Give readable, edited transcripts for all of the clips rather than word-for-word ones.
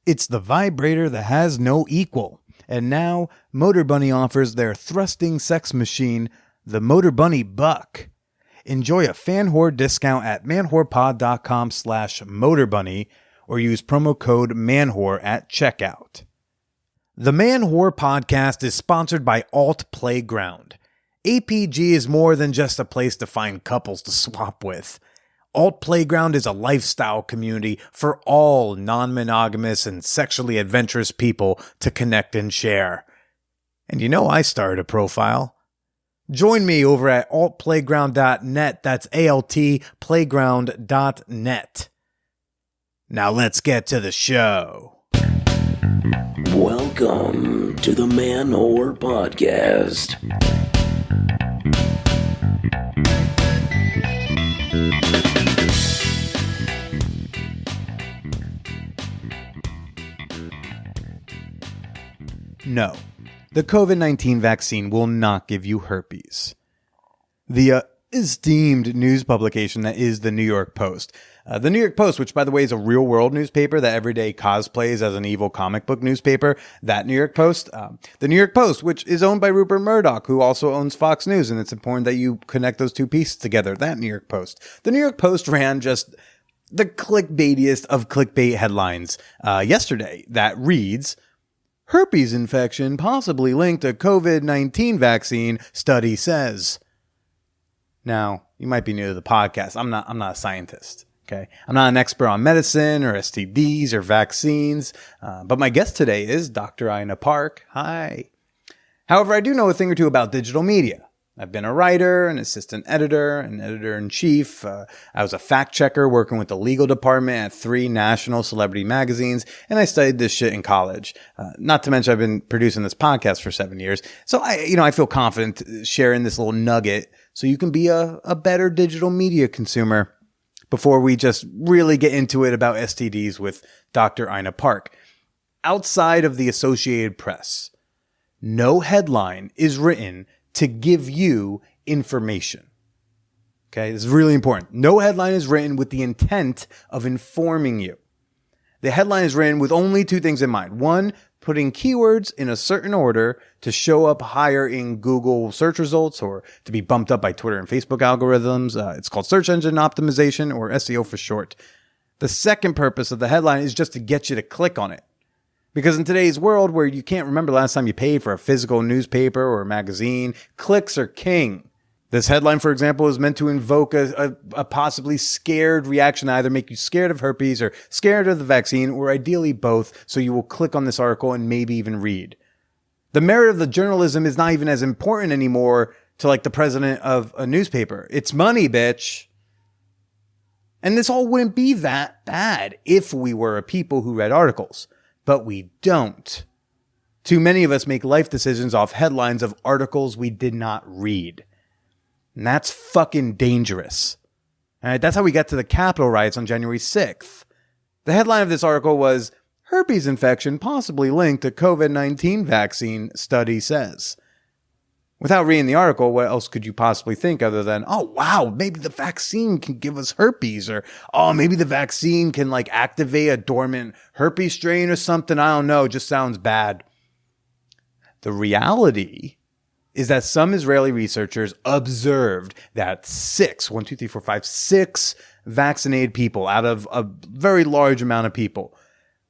It's the vibrator that has no equal. And now, Motor Bunny offers their thrusting sex machine, the Motor Bunny Buck. Enjoy a fan whore discount at manwhorepod.com/motorbunny or use promo code manwhore at checkout. The Man Whore Podcast is sponsored by Alt Playground. APG is more than just a place to find couples to swap with. Alt Playground is a lifestyle community for all non-monogamous and sexually adventurous people to connect and share. And you know I started a profile. Join me over at altplayground.net. That's altplayground.net. Now let's get to the show. Welcome to the Man Whore Podcast. No, the COVID-19 vaccine will not give you herpes. The esteemed news publication that is the New York Post. The New York Post, which by the way is a real world newspaper that every day cosplays as an evil comic book newspaper, that New York Post. The New York Post, which is owned by Rupert Murdoch, who also owns Fox News, and it's important that you connect those two pieces together. That New York Post. The New York Post ran just the clickbaitiest of clickbait headlines yesterday that reads, "Herpes infection possibly linked to COVID-19 vaccine, study says." Now, you might be new to the podcast. I'm not a scientist. Okay, I'm not an expert on medicine or STDs or vaccines, but my guest today is Dr. Ina Park. Hi. However, I do know a thing or two about digital media. I've been a writer, an assistant editor, an editor-in-chief. I was a fact checker working with the legal department at 3 national celebrity magazines, and I studied this shit in college. Not to mention I've been producing this podcast for 7 years. So I feel confident sharing this little nugget so you can be a better digital media consumer before we just really get into it about STDs with Dr. Ina Park. Outside of the Associated Press, no headline is written to give you information. Okay, this is really important. No headline is written with the intent of informing you. The headline is written with only 2 things in mind. 1, putting keywords in a certain order to show up higher in Google search results or to be bumped up by Twitter and Facebook algorithms. It's called search engine optimization, or SEO for short. The second purpose of the headline is just to get you to click on it. Because in today's world where you can't remember the last time you paid for a physical newspaper or a magazine, clicks are king. This headline, for example, is meant to invoke a possibly scared reaction to either make you scared of herpes or scared of the vaccine, or ideally both, so you will click on this article and maybe even read. The merit of the journalism is not even as important anymore to like the president of a newspaper. It's money, bitch. And this all wouldn't be that bad if we were a people who read articles. But we don't. Too many of us make life decisions off headlines of articles we did not read. And that's fucking dangerous. All right, that's how we got to the Capitol riots on January 6th. The headline of this article was, "Herpes infection possibly linked to COVID-19 vaccine, study says." Without reading the article, what else could you possibly think other than, oh, wow, maybe the vaccine can give us herpes, or, oh, maybe the vaccine can like activate a dormant herpes strain or something. I don't know. It just sounds bad. The reality is that some Israeli researchers observed that 6 vaccinated people out of a very large amount of people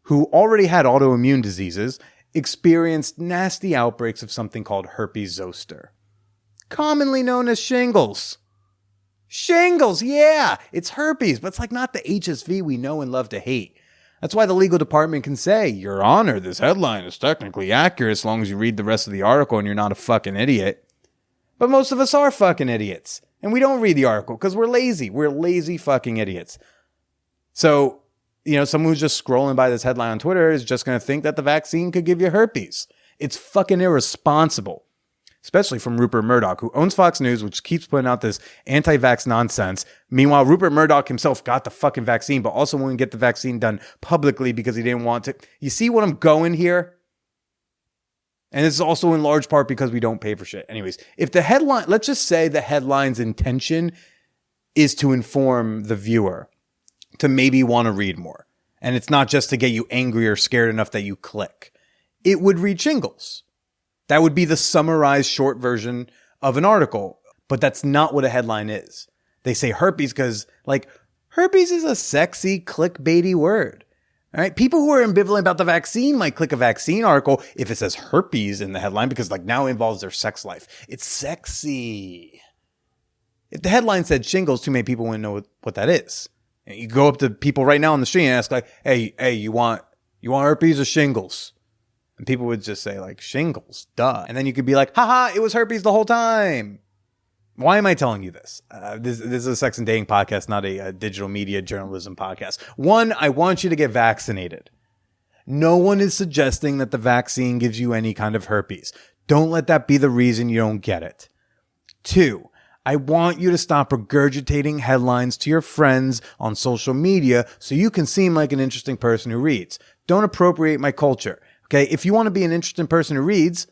who already had autoimmune diseases experienced nasty outbreaks of something called herpes zoster, commonly known as shingles. Shingles, yeah, it's herpes, but it's like not the HSV we know and love to hate. That's why the legal department can say, Your Honor, this headline is technically accurate as long as you read the rest of the article and you're not a fucking idiot. But most of us are fucking idiots, and we don't read the article because we're lazy. We're lazy fucking idiots. So, someone who's just scrolling by this headline on Twitter is just going to think that the vaccine could give you herpes. It's fucking irresponsible. Especially from Rupert Murdoch, who owns Fox News, which keeps putting out this anti-vax nonsense. Meanwhile, Rupert Murdoch himself got the fucking vaccine, but also wouldn't get the vaccine done publicly because he didn't want to. You see what I'm going here? And this is also in large part because we don't pay for shit. Anyways, if the headline, let's just say the headline's intention is to inform the viewer to maybe want to read more. And it's not just to get you angry or scared enough that you click. It would read Shingles. That would be the summarized short version of an article. But that's not what a headline is. They say herpes because, like, herpes is a sexy, clickbaity word. All right. People who are ambivalent about the vaccine might click a vaccine article if it says herpes in the headline because, like, now it involves their sex life. It's sexy. If the headline said Shingles, too many people wouldn't know what that is. You go up to people right now on the street and ask, like, hey, you want herpes or shingles? And people would just say, like, shingles, duh. And then you could be like, haha, it was herpes the whole time. Why am I telling you this? This is a sex and dating podcast, not a digital media journalism podcast. One, I want you to get vaccinated. No one is suggesting that the vaccine gives you any kind of herpes. Don't let that be the reason you don't get it. Two, I want you to stop regurgitating headlines to your friends on social media so you can seem like an interesting person who reads. Don't appropriate my culture. Okay? If you want to be an interesting person who reads,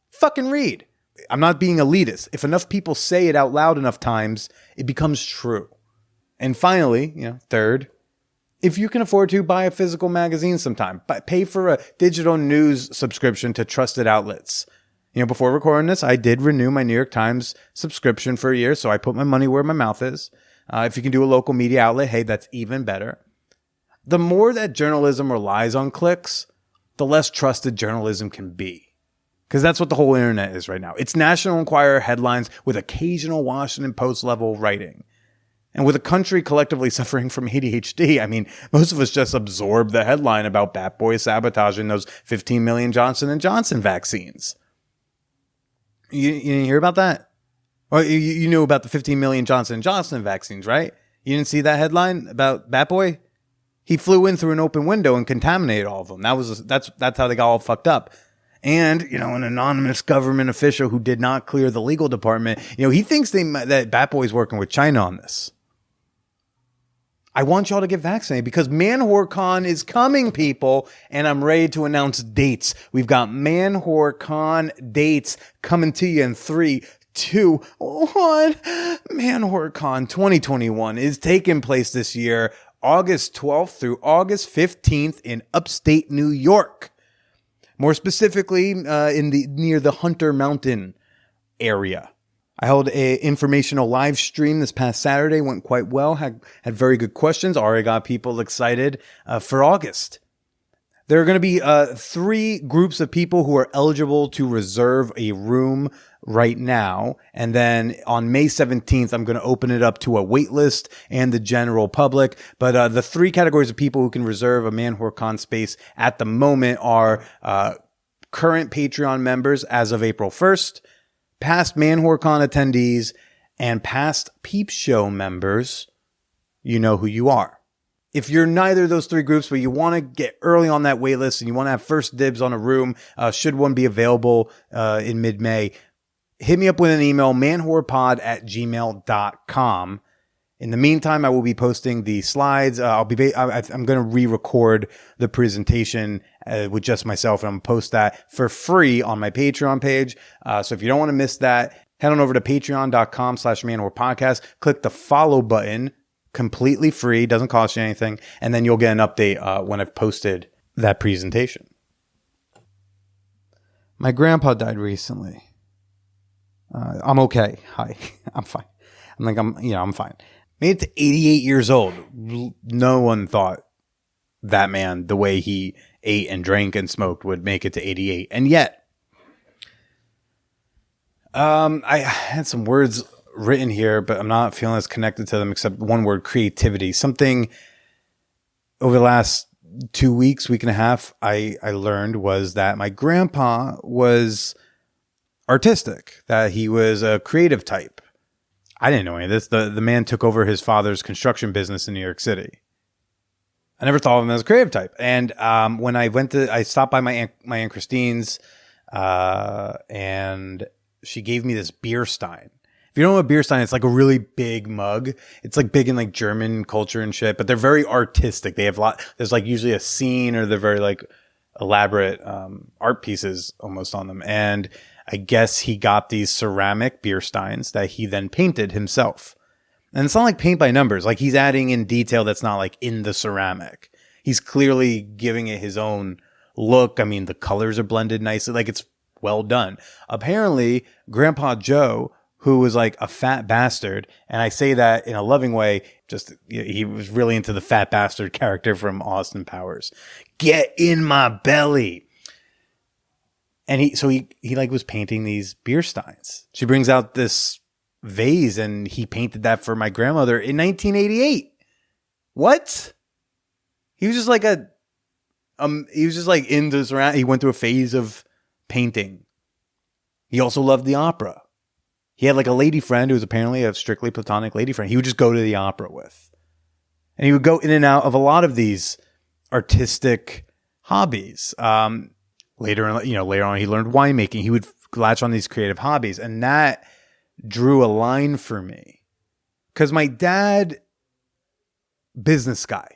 fucking read. I'm not being elitist. If enough people say it out loud enough times, it becomes true. And finally, third, if you can afford to, buy a physical magazine sometime. Pay for a digital news subscription to trusted outlets. Before recording this, I did renew my New York Times subscription for a year, so I put my money where my mouth is. If you can do a local media outlet, hey, that's even better. The more that journalism relies on clicks, the less trusted journalism can be. Because that's what the whole internet is right now. It's National Enquirer headlines with occasional Washington Post level writing. And with a country collectively suffering from ADHD, I mean, most of us just absorb the headline about Bat Boy sabotaging those 15 million Johnson & Johnson vaccines. You didn't hear about that? Well, you knew about the 15 million Johnson & Johnson vaccines, right? You didn't see that headline about Bat Boy? He flew in through an open window and contaminated all of them. That's how they got all fucked up. And, an anonymous government official who did not clear the legal department, he thinks that Bat Boy's working with China on this. I want y'all to get vaccinated because ManWhoreCon is coming, people, and I'm ready to announce dates. We've got ManWhoreCon dates coming to you in 3, 2, 1. ManWhoreCon 2021 is taking place this year, August 12th through August 15th in upstate New York. More specifically, near the Hunter Mountain area. I held an informational live stream this past Saturday, went quite well, had very good questions, already got people excited for August. There are going to be 3 groups of people who are eligible to reserve a room right now. And then on May 17th, I'm going to open it up to a wait list and the general public. But the 3 categories of people who can reserve a ManWhoreCon space at the moment are current Patreon members as of April 1st, past ManWhoreCon attendees, and past Peep Show members. You know who you are. If you're neither of those 3 groups, but you want to get early on that wait list and you want to have first dibs on a room, should one be available in mid-May, hit me up with an email, manwhorepod@gmail.com. In the meantime, I will be posting the slides. I'm going to re-record the presentation with just myself, and I'm going to post that for free on my Patreon page. So if you don't want to miss that, head on over to patreon.com/manwhorepodcast. Click the follow button, completely free, doesn't cost you anything, and then you'll get an update when I've posted that presentation. My grandpa died recently. I'm okay. Hi, I'm fine. I'm fine. Made it to 88 years old. No one thought that man, the way he ate and drank and smoked, would make it to 88. And yet, I had some words written here, but I'm not feeling as connected to them except one word: creativity. Something over the last 2 weeks, week and a half, I learned was that my grandpa was artistic, that he was a creative type. I didn't know any of this. The man took over his father's construction business in New York City. I never thought of him as a creative type. And when I stopped by my Aunt Christine's, and she gave me this beer stein. If you don't know what beer stein, it's like a really big mug. It's like big in like German culture and shit, but they're very artistic. They have there's like usually a scene, or they're very like elaborate art pieces almost on them. And I guess he got these ceramic beer steins that he then painted himself. And it's not like paint by numbers. Like, he's adding in detail that's not like in the ceramic. He's clearly giving it his own look. I mean, the colors are blended nicely. Like, it's well done. Apparently, Grandpa Joe, who was like a fat bastard, and I say that in a loving way, just he was really into the fat bastard character from Austin Powers. Get in my belly. And he like was painting these beer steins. She brings out this vase and he painted that for my grandmother in 1988. What? He was just like into this around. He went through a phase of painting. He also loved the opera. He had like a lady friend who was apparently a strictly platonic lady friend. He would just go to the opera with. And he would go in and out of a lot of these artistic hobbies. Later on, he learned winemaking. He would latch on these creative hobbies, and that drew a line for me. Because my dad, business guy.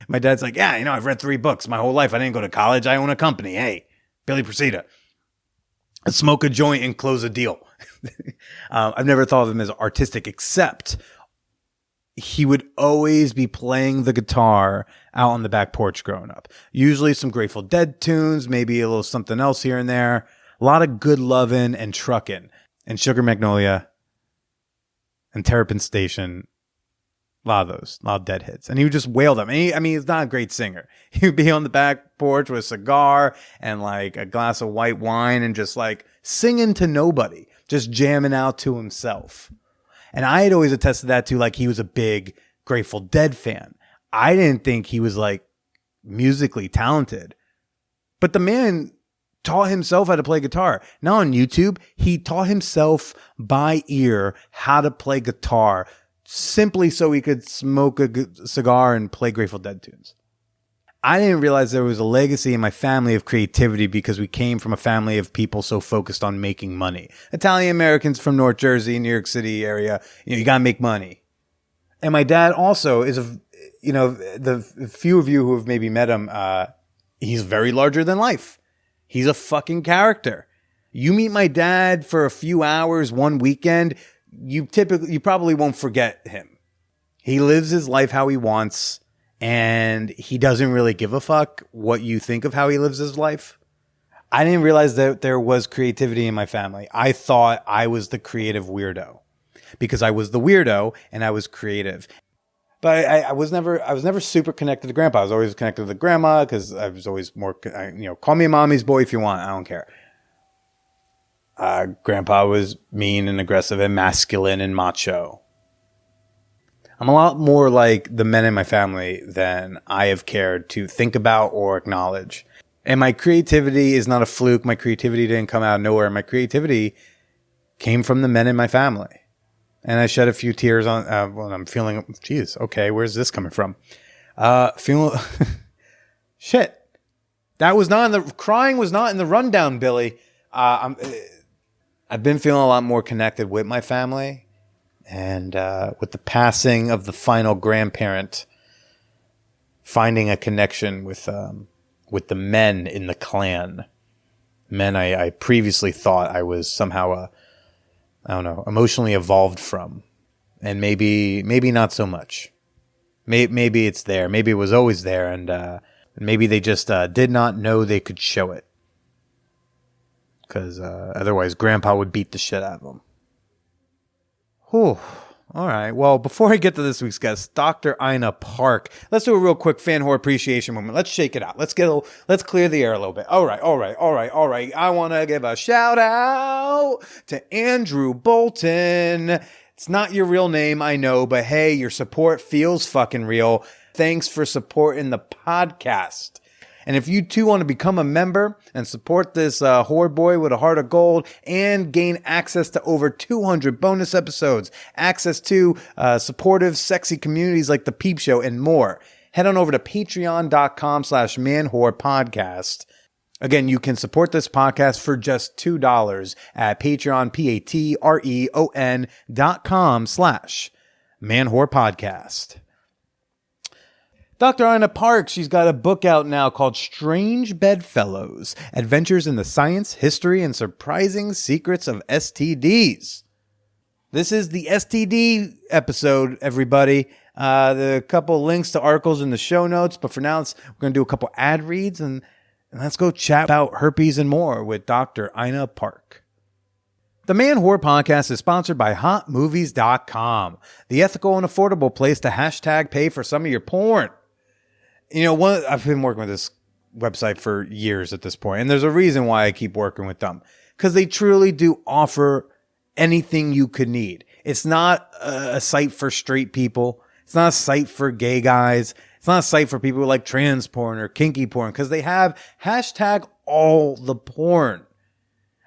My dad's like, yeah, I've read 3 books my whole life. I didn't go to college. I own a company. Hey, Billy Procida. Smoke a joint and close a deal. I've never thought of him as artistic, except he would always be playing the guitar out on the back porch growing up. Usually some Grateful Dead tunes, maybe a little something else here and there. A lot of Good Lovin' and Truckin' and Sugar Magnolia and Terrapin Station. A lot of Dead hits. And he would just wail them. And he's not a great singer. He would be on the back porch with a cigar and like a glass of white wine and just like singing to nobody, just jamming out to himself. And I had always attested that to like he was a big Grateful Dead fan. I didn't think he was like musically talented. But the man taught himself how to play guitar. Now on YouTube, he taught himself by ear how to play guitar simply so he could smoke a cigar and play Grateful Dead tunes. I didn't realize there was a legacy in my family of creativity because we came from a family of people so focused on making money. Italian Americans from North Jersey, New York City area, you gotta make money. And my dad also is the few of you who have maybe met him, he's very larger than life. He's a fucking character. You meet my dad for a few hours one weekend, you probably won't forget him. He lives his life how he wants. And he doesn't really give a fuck what you think of how he lives his life. I didn't realize that there was creativity in my family. I thought I was the creative weirdo because I was the weirdo and I was creative. But I was never super connected to grandpa. I was always connected to grandma because I was always more, call me a mommy's boy if you want. I don't care. Grandpa was mean and aggressive and masculine and macho. I'm a lot more like the men in my family than I have cared to think about or acknowledge. And my creativity is not a fluke. My creativity didn't come out of nowhere. My creativity came from the men in my family. And I shed a few tears on when I'm feeling, geez, okay, where's this coming from? Shit. Crying was not in the rundown, Billy. I've been feeling a lot more connected with my family. And with the passing of the final grandparent, finding a connection with the men in the clan. Men I previously thought I was somehow, emotionally evolved from. And maybe not so much. Maybe it's there. Maybe it was always there. And maybe they just did not know they could show it. Because otherwise Grandpa would beat the shit out of them. Whew. All right. Well, before I get to this week's guest, Dr. Ina Park, let's do a real quick fan whore appreciation moment. Let's shake it out. Let's clear the air a little bit. All right. I want to give a shout out to Andrew Bolton. It's not your real name, I know, but hey, your support feels fucking real. Thanks for supporting the podcast. And if you too want to become a member and support this whore boy with a heart of gold and gain access to over 200 bonus episodes, access to supportive, sexy communities like The Peep Show and more, head on over to patreon.com/manwhorepodcast. Again, you can support this podcast for just $2 at Patreon, patreon.com/manwhorepodcast. Dr. Ina Park, she's got a book out now called Strange Bedfellows, Adventures in the Science, History, and Surprising Secrets of STDs. This is the STD episode, everybody. The couple links to articles in the show notes. But for now, we're going to do a couple ad reads and let's go chat about herpes and more with Dr. Ina Park. The Man Whore Podcast is sponsored by HotMovies.com, the ethical and affordable place to hashtag pay for some of your porn. You know, I've been working with this website for years at this point, and there's a reason why I keep working with them. Because they truly do offer anything you could need. It's not a site for straight people. It's not a site for gay guys. It's not a site for people who like trans porn or kinky porn, because they have hashtag all the porn.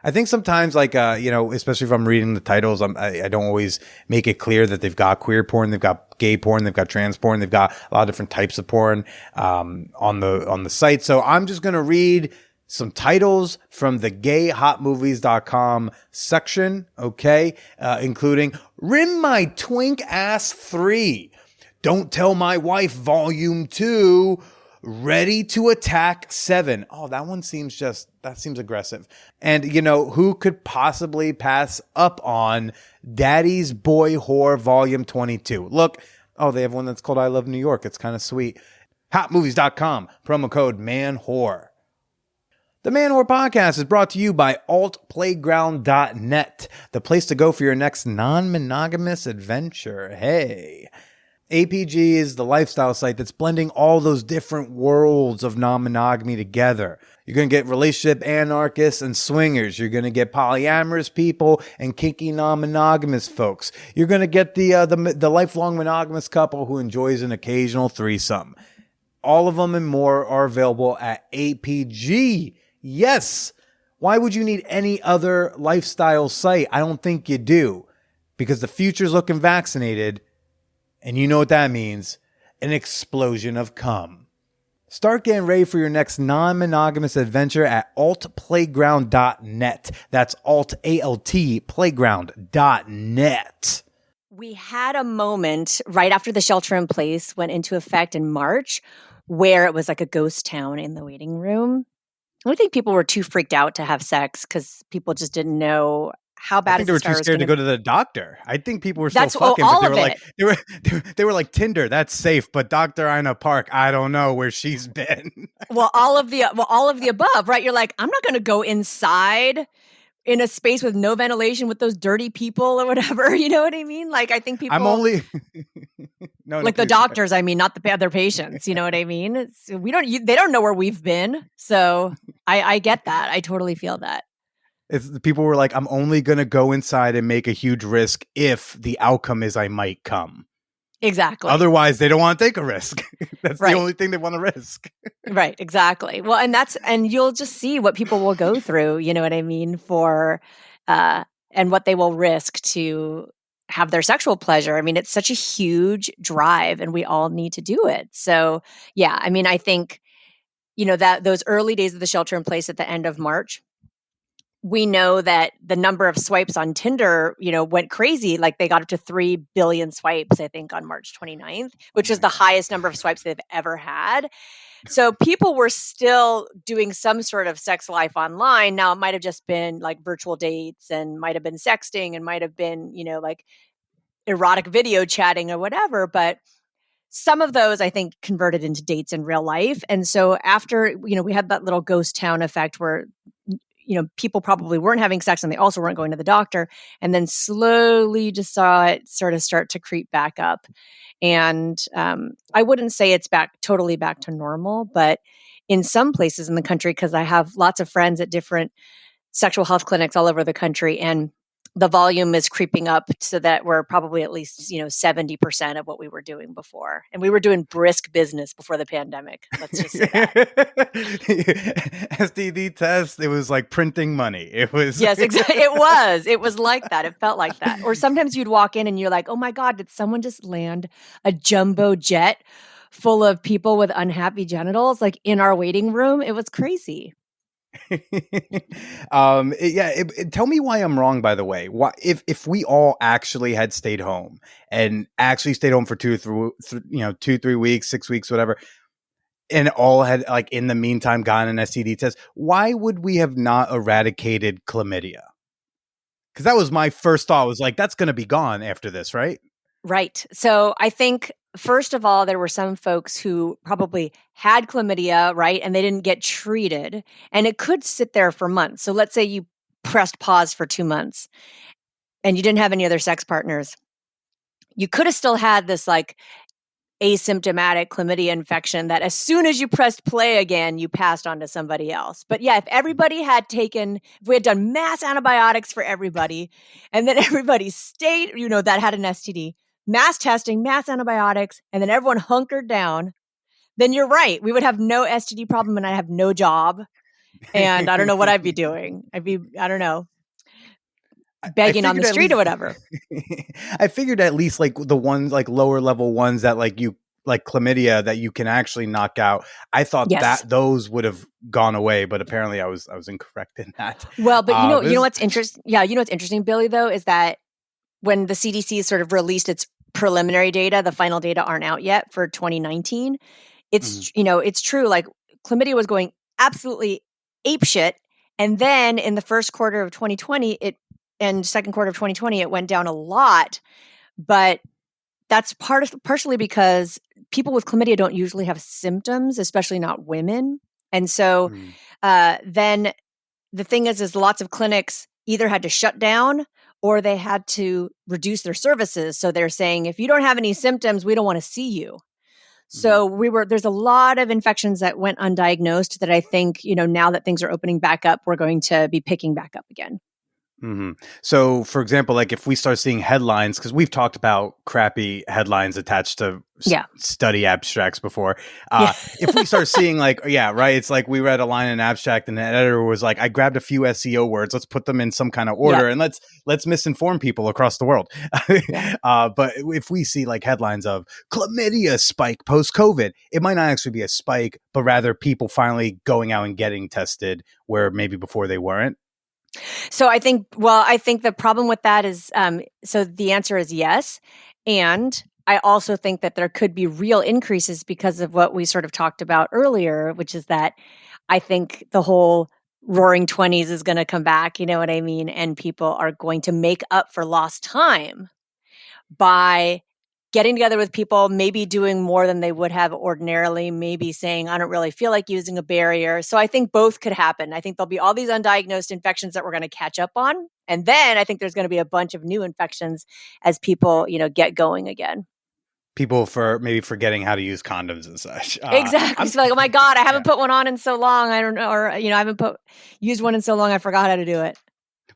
I think sometimes, like, especially if I'm reading the titles, I don't always make it clear that they've got queer porn, they've got gay porn, they've got trans porn, they've got a lot of different types of porn on the site. So I'm just going to read some titles from the gayhotmovies.com section, okay, including Rim My Twink Ass 3, Don't Tell My Wife Volume 2, Ready to Attack 7. Oh, that seems aggressive. And, who could possibly pass up on Daddy's Boy Whore Volume 22? Look, they have one that's called I Love New York. It's kind of sweet. Hotmovies.com, promo code MANWHORE. The Man Whore Podcast is brought to you by altplayground.net, the place to go for your next non-monogamous adventure. Hey. APG is the lifestyle site that's blending all those different worlds of non-monogamy together. You're going to get relationship anarchists and swingers. You're going to get polyamorous people and kinky non-monogamous folks. You're going to get the lifelong monogamous couple who enjoys an occasional threesome. All of them and more are available at APG. Yes. Why would you need any other lifestyle site? I don't think you do, because the future's looking vaccinated. And you know what that means. An explosion of cum. Start getting ready for your next non-monogamous adventure at altplayground.net. That's alt playground.net. We had a moment right after the shelter in place went into effect in March where it was like a ghost town in the waiting room. I think people were too freaked out to have sex because people just didn't know how bad. I think they were too scared to go to the doctor. I think people were still fucking, but they were like Tinder, that's safe, but Dr. Ina Park, I don't know where she's been. Well, all of the above, right? You're like, I'm not going to go inside in a space with no ventilation with those dirty people or whatever. You know what I mean? Like, I think people. I'm only the doctors. I mean, not the other patients. You know what I mean? They don't know where we've been. So I get that. I totally feel that. People were like, I'm only going to go inside and make a huge risk if the outcome is I might come. Exactly. Otherwise, they don't want to take a risk. That's right. The only thing they want to risk. Right. Exactly. Well, and you'll just see what people will go through, you know what I mean, and what they will risk to have their sexual pleasure. I mean, it's such a huge drive and we all need to do it. So, yeah, I mean, I think, that those early days of the shelter in place at the end of March, we know that the number of swipes on Tinder, went crazy. Like they got up to 3 billion swipes, I think, on March 29th, which was the highest number of swipes they've ever had. So people were still doing some sort of sex life online. Now, it might have just been like virtual dates and might have been sexting and might have been, like erotic video chatting or whatever. But some of those, I think, converted into dates in real life. And so after, we had that little ghost town effect where people probably weren't having sex and they also weren't going to the doctor. And then slowly just saw it sort of start to creep back up. And I wouldn't say it's totally back to normal, but in some places in the country, because I have lots of friends at different sexual health clinics all over the country, and the volume is creeping up so that we're probably at least, 70% of what we were doing before. And we were doing brisk business before the pandemic. Let's just say that. STD test, it was like printing money. It was. Yes, exactly. It was like that. It felt like that. Or sometimes you'd walk in and you're like, oh my God, did someone just land a jumbo jet full of people with unhappy genitals like in our waiting room? It was crazy. Tell me why I'm wrong, by the way. Why, if we all actually had stayed home and actually stayed home for 2-3 weeks, 6 weeks, whatever, and all had like in the meantime gotten an STD test, why would we have not eradicated chlamydia? Because that was my first thought. Was like, that's going to be gone after this, right? Right. So I think, first of all, there were some folks who probably had chlamydia, right? And they didn't get treated. And it could sit there for months. So let's say you pressed pause for 2 months and you didn't have any other sex partners. You could have still had this like asymptomatic chlamydia infection that as soon as you pressed play again, you passed on to somebody else. But yeah, if everybody had taken, if we had done mass antibiotics for everybody, and then everybody stayed, that had an STD, mass testing, mass antibiotics, and then everyone hunkered down, then you're right. We would have no STD problem and I'd have no job. And I don't know what I'd be doing. I don't know, I begging on the figured at street or least whatever. I figured at least like the ones like lower level ones that like you like chlamydia that you can actually knock out. I thought Yes. that those would have gone away, but apparently I was incorrect in that. Well, but This, what's interesting? Yeah, what's interesting, Billy, though, is that when the CDC sort of released its preliminary data, the final data aren't out yet for 2019. Mhm, It's true. Like chlamydia was going absolutely apeshit, and then in the first quarter of 2020, and second quarter of 2020, it went down a lot. But that's partially because people with chlamydia don't usually have symptoms, especially not women, and so mhm, then the thing is lots of clinics either had to shut down or they had to reduce their services. So they're saying, if you don't have any symptoms, we don't want to see you. mhm. So there's a lot of infections that went undiagnosed that I think, now that things are opening back up, we're going to be picking back up again. Hmm. So, for example, like if we start seeing headlines, because we've talked about crappy headlines attached to Yeah. study abstracts before. Yeah. If we start seeing like, yeah, right, it's like we read a line in an abstract and the editor was like, I grabbed a few SEO words, let's put them in some kind of Yep. order and let's misinform people across the world. Yeah. But if we see like headlines of chlamydia spike post COVID, it might not actually be a spike, but rather people finally going out and getting tested where maybe before they weren't. So I think the problem with that is, so the answer is yes. And I also think that there could be real increases because of what we sort of talked about earlier, which is that I think the whole roaring 20s is going to come back, you know what I mean? And people are going to make up for lost time by getting together with people, maybe doing more than they would have ordinarily, maybe saying, I don't really feel like using a barrier. So I think both could happen. I think there'll be all these undiagnosed infections that we're going to catch up on. And then I think there's going to be a bunch of new infections as people, get going again. People for maybe forgetting how to use condoms and such. Exactly. I'm So like, oh my God, I yeah. haven't put one on in so long. I don't know. Or, I haven't used one in so long. I forgot how to do it.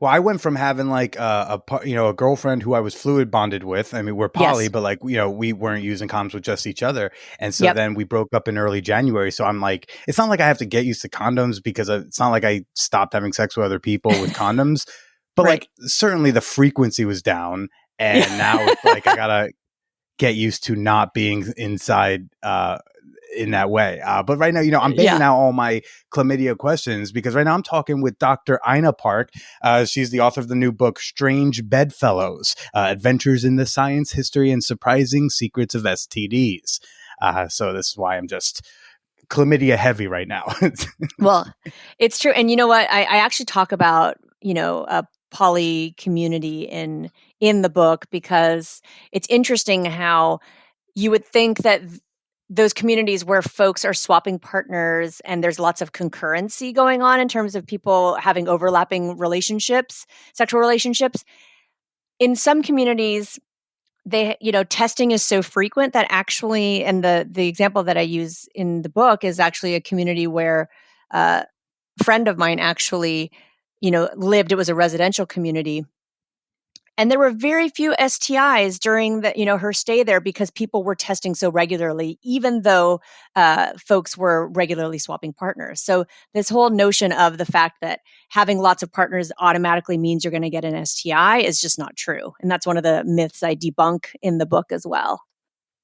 Well, I went from having like a girlfriend who I was fluid bonded with. I mean, we're poly, Yes. but like we weren't using condoms with just each other, and so Yep. then we broke up in early January. So I'm like, it's not like I have to get used to condoms because it's not like I stopped having sex with other people with condoms, but Right. like certainly the frequency was down, and Yeah. now it's like I gotta get used to not being inside in that way. But right now, I'm banging Yeah. out all my chlamydia questions because right now I'm talking with Dr. Ina Park. She's the author of the new book, Strange Bedfellows, Adventures in the Science, History, and Surprising Secrets of STDs. So this is why I'm just chlamydia heavy right now. Well, it's true. And you know what? I actually talk about, a poly community in the book because it's interesting how you would think that those communities where folks are swapping partners and there's lots of concurrency going on in terms of people having overlapping relationships, sexual relationships. In some communities, testing is so frequent that actually, and the example that I use in the book is actually a community where a friend of mine actually, lived. It was a residential community, and there were very few STIs during her stay there because people were testing so regularly, even though folks were regularly swapping partners. So this whole notion of the fact that having lots of partners automatically means you're going to get an STI is just not true. And that's one of the myths I debunk in the book as well.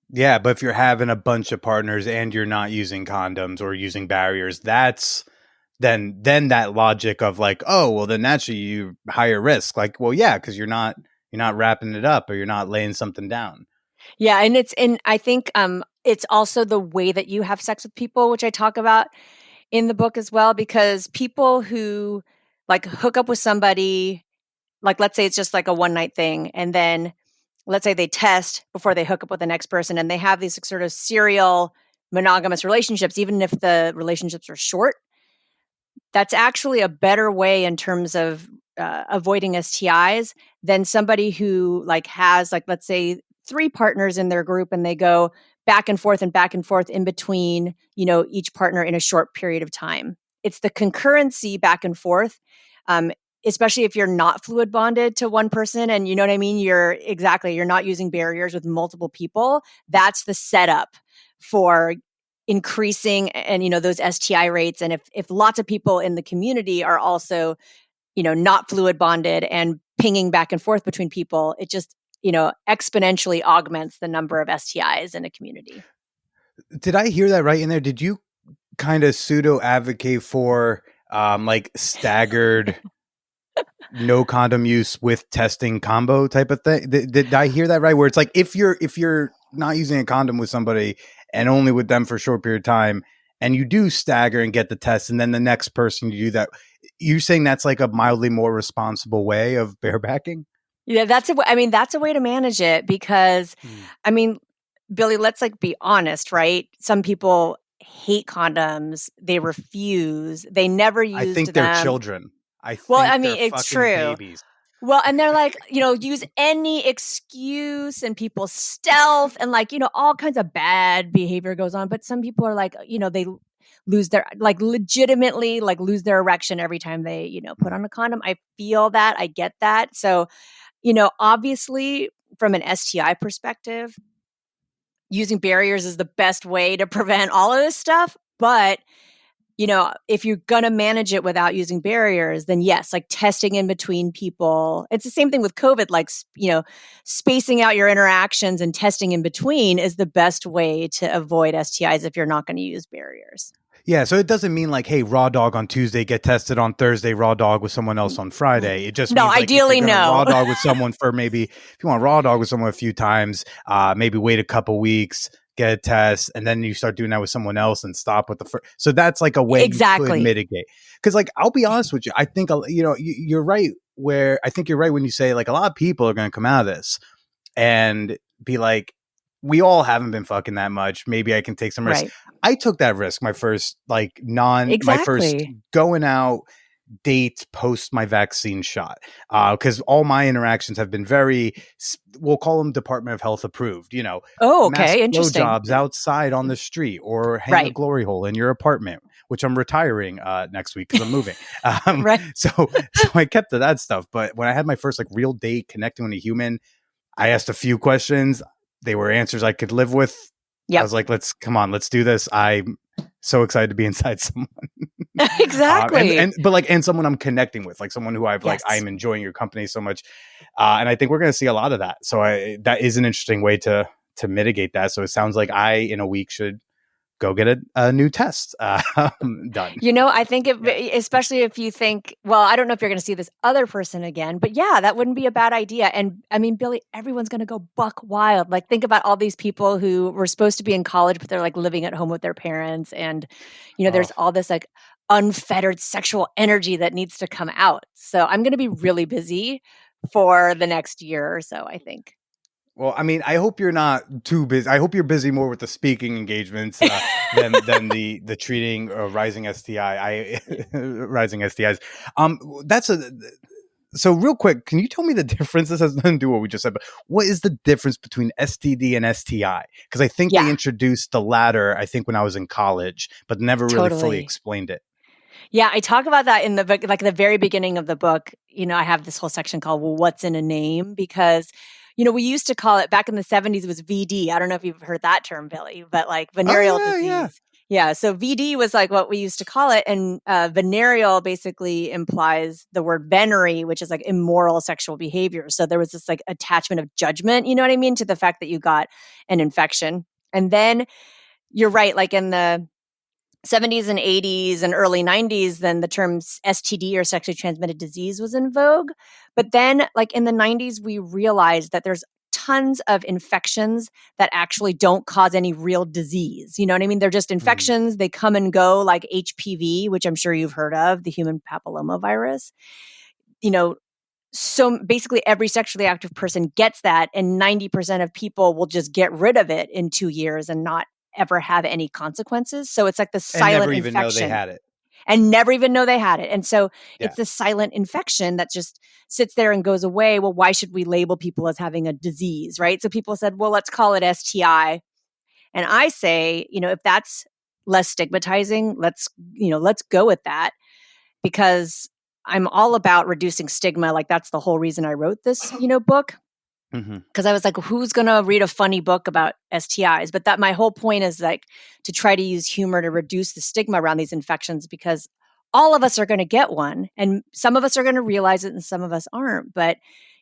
Yeah, but if you're having a bunch of partners and you're not using condoms or using barriers, that's then that logic of like, oh, well, then naturally you higher risk. Like, well, yeah, because you're not wrapping it up or you're not laying something down. Yeah, and I think it's also the way that you have sex with people, which I talk about in the book as well, because people who like hook up with somebody, like let's say it's just like a one night thing, and then let's say they test before they hook up with the next person, and they have these sort of serial monogamous relationships, even if the relationships are short, that's actually a better way in terms of avoiding STIs than somebody who like has like, let's say 3 partners in their group and they go back and forth in between, each partner in a short period of time. It's the concurrency back and forth, um, especially if you're not fluid bonded to one person, and you know what I mean? You're not using barriers with multiple people. That's the setup for increasing and those STI rates. And if lots of people in the community are also not fluid bonded and pinging back and forth between people, it just exponentially augments the number of STIs in a community. Did I hear that right in there? Did you kind of pseudo advocate for like staggered no condom use with testing combo type of thing? Did I hear that right? Where it's like if you're not using a condom with somebody and only with them for a short period of time, and you do stagger and get the test, and then the next person you do that, you're saying that's like a mildly more responsible way of barebacking? Yeah, that's a way to manage it because, I mean, Billy, let's like be honest, right? Some people hate condoms. They refuse. They never I used think they're them. children. I Well, think I they're mean, it's fucking true. babies. Well, and they're like, use any excuse and people stealth and like, all kinds of bad behavior goes on. But some people are like, they lose their, like legitimately like lose their erection every time they, put on a condom. I feel that. I get that. So, obviously from an STI perspective, using barriers is the best way to prevent all of this stuff. But if you're going to manage it without using barriers, then yes, like testing in between people. It's the same thing with COVID, like, spacing out your interactions and testing in between is the best way to avoid STIs if you're not going to use barriers. Yeah, so it doesn't mean like, hey, raw dog on Tuesday, get tested on Thursday, raw dog with someone else on Friday. It just No, means like if you're ideally, gonna no. raw dog with someone for maybe if you want raw dog with someone a few times, maybe wait a couple weeks, get a test, and then you start doing that with someone else and stop with the first. So that's like a way you could Exactly. mitigate. Because like I'll be honest with you, I think you're right. Where I think you're right when you say like a lot of people are going to come out of this and be like, we all haven't been fucking that much. Maybe I can take some risk. Right. I took that risk my first my first Exactly. going out date post my vaccine shot, because all my interactions have been very, we'll call them Department of Health approved, Oh, mass okay. Interesting. blowjobs outside on the street or hang a Right. glory hole in your apartment, which I'm retiring next week because I'm moving. Right. So I kept to that stuff. But when I had my first like real date connecting with a human, I asked a few questions. They were answers I could live with. I Yep. was like, let's do this. I'm so excited to be inside someone. Exactly. And someone I'm connecting with, like someone who I've Yes. I'm enjoying your company so much. And I think we're going to see a lot of that. So that is an interesting way to mitigate that. So it sounds like I, in a week, should go get a new test done. I think especially if you think, well, I don't know if you're going to see this other person again, but yeah, that wouldn't be a bad idea. And I mean, Billy, everyone's going to go buck wild. Like think about all these people who were supposed to be in college, but they're like living at home with their parents. And, there's all this like unfettered sexual energy that needs to come out. So I'm going to be really busy for the next year or so, I think. Well, I mean, I hope you're not too busy. I hope you're busy more with the speaking engagements than the treating rising STI. Rising STIs. So real quick. Can you tell me the difference? This has nothing to do with what we just said, but what is the difference between STD and STI? Because I think they introduced the latter. I think when I was in college, but never really fully explained it. Yeah, I talk about that in the book, like the very beginning of the book. I have this whole section called "Well, What's in a Name?" because we used to call it back in the 70s. It was VD. I don't know if you've heard that term, Billy, but like venereal disease. Yeah, so VD was like what we used to call it, and venereal basically implies the word venery, which is like immoral sexual behavior. So there was this like attachment of judgment, you know what I mean, to the fact that you got an infection, and then you're right, like in the 70s and 80s and early 90s, then the term STD or sexually transmitted disease was in vogue. But then, like in the 90s, we realized that there's tons of infections that actually don't cause any real disease. You know what I mean? They're just infections. They come and go, like HPV, which I'm sure you've heard of, the human papilloma virus. so basically every sexually active person gets that, and 90% of people will just get rid of it in 2 years and not ever have any consequences. So it's like the And never silent even know they infection had it. and never even know they had it. And so Yeah. it's the silent infection that just sits there and goes away. Well, why should we label people as having a disease, right? So people said, well, let's call it STI. And I say, if that's less stigmatizing, let's go with that, because I'm all about reducing stigma. Like that's the whole reason I wrote this, book. Because I was like, who's going to read a funny book about STIs? But that my whole point is like to try to use humor to reduce the stigma around these infections, because all of us are going to get one, and some of us are going to realize it and some of us aren't. But,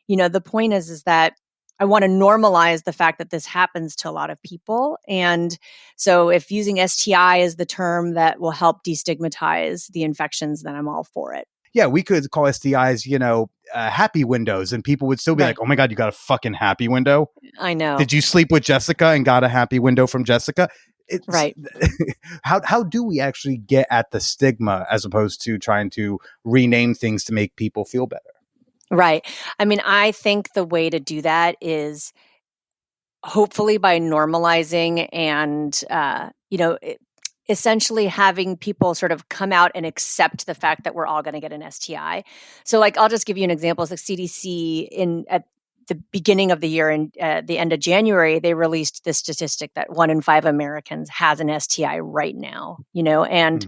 the point is that I want to normalize the fact that this happens to a lot of people. And so if using STI is the term that will help destigmatize the infections, then I'm all for it. Yeah, we could call STIs, happy windows, and people would still be Right. like, oh my God, you got a fucking happy window? I know. Did you sleep with Jessica and got a happy window from Jessica? Right. How do we actually get at the stigma as opposed to trying to rename things to make people feel better? Right. I mean, I think the way to do that is hopefully by normalizing and, essentially having people sort of come out and accept the fact that we're all going to get an STI. So, like, I'll just give you an example. It's like CDC at the beginning of the year and the end of January, they released this statistic that 1 in 5 Americans has an STI right now, and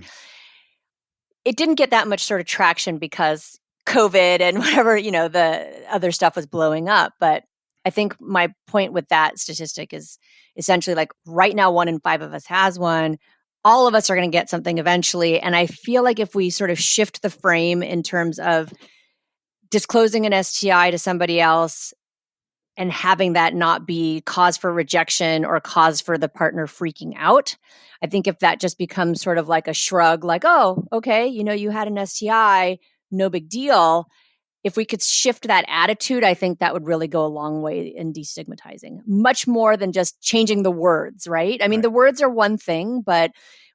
it didn't get that much sort of traction because COVID and whatever, the other stuff was blowing up. But I think my point with that statistic is essentially like right now, 1 in 5 of us has one. All of us are going to get something eventually. And I feel like if we sort of shift the frame in terms of disclosing an STI to somebody else and having that not be cause for rejection or cause for the partner freaking out. I think if that just becomes sort of like a shrug, like, oh, okay, you had an STI, no big deal. If we could shift that attitude, I think that would really go a long way in destigmatizing, much more than just changing the words, right? I mean, Right. the words are one thing, but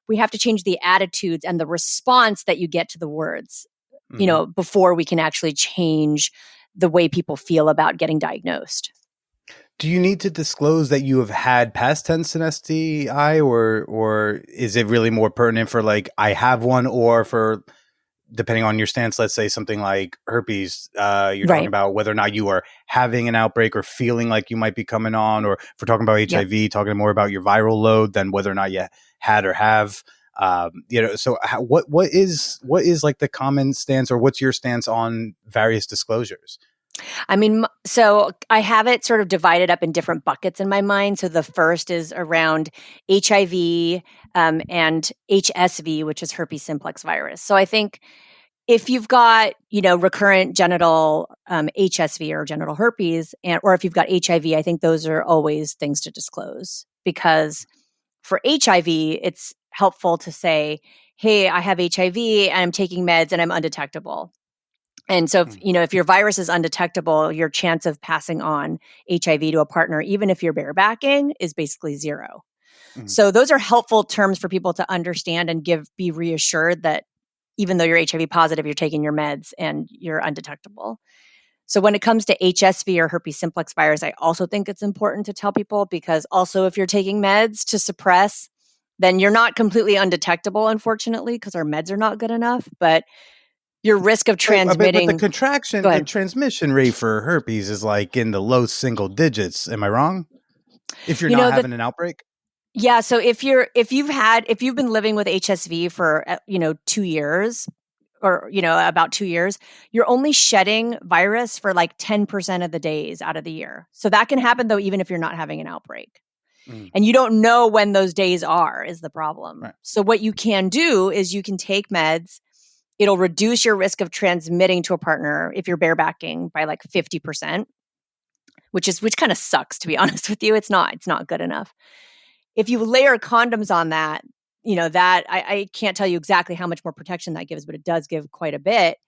we have to change the attitudes and the response that you get to the words, before we can actually change the way people feel about getting diagnosed. Do you need to disclose that you have had past tense an STI, or is it really more pertinent for like I have one, or for depending on your stance, let's say something like herpes, you're talking Right. about whether or not you are having an outbreak or feeling like you might be coming on, or if we're talking about HIV, talking more about your viral load than whether or not you had or have. So what is like the common stance, or what's your stance on various disclosures? I mean, so I have it sort of divided up in different buckets in my mind. So the first is around HIV and HSV, which is herpes simplex virus. So I think if you've got, recurrent genital HSV or genital herpes, or if you've got HIV, I think those are always things to disclose, because for HIV, it's helpful to say, hey, I have HIV and I'm taking meds and I'm undetectable. And so, if your virus is undetectable, your chance of passing on HIV to a partner, even if you're barebacking, is basically zero. So those are helpful terms for people to understand and be reassured that even though you're HIV positive, you're taking your meds and you're undetectable. So when it comes to HSV or herpes simplex virus, I also think it's important to tell people, because also if you're taking meds to suppress, then you're not completely undetectable, unfortunately, because our meds are not good enough. But your risk of transmitting. But the transmission rate for herpes is like in the low single digits. Am I wrong? If you're not having an outbreak? Yeah. So if you've been living with HSV for, 2 years, or, about 2 years, you're only shedding virus for like 10% of the days out of the year. So that can happen though, even if you're not having an outbreak. And you don't know when those days is the problem. Right. So what you can do is you can take meds. It'll reduce your risk of transmitting to a partner if you're barebacking by like 50%, which kind of sucks, to be honest with you. It's not good enough. If you layer condoms on that, that I can't tell you exactly how much more protection that gives, but it does give quite a bit.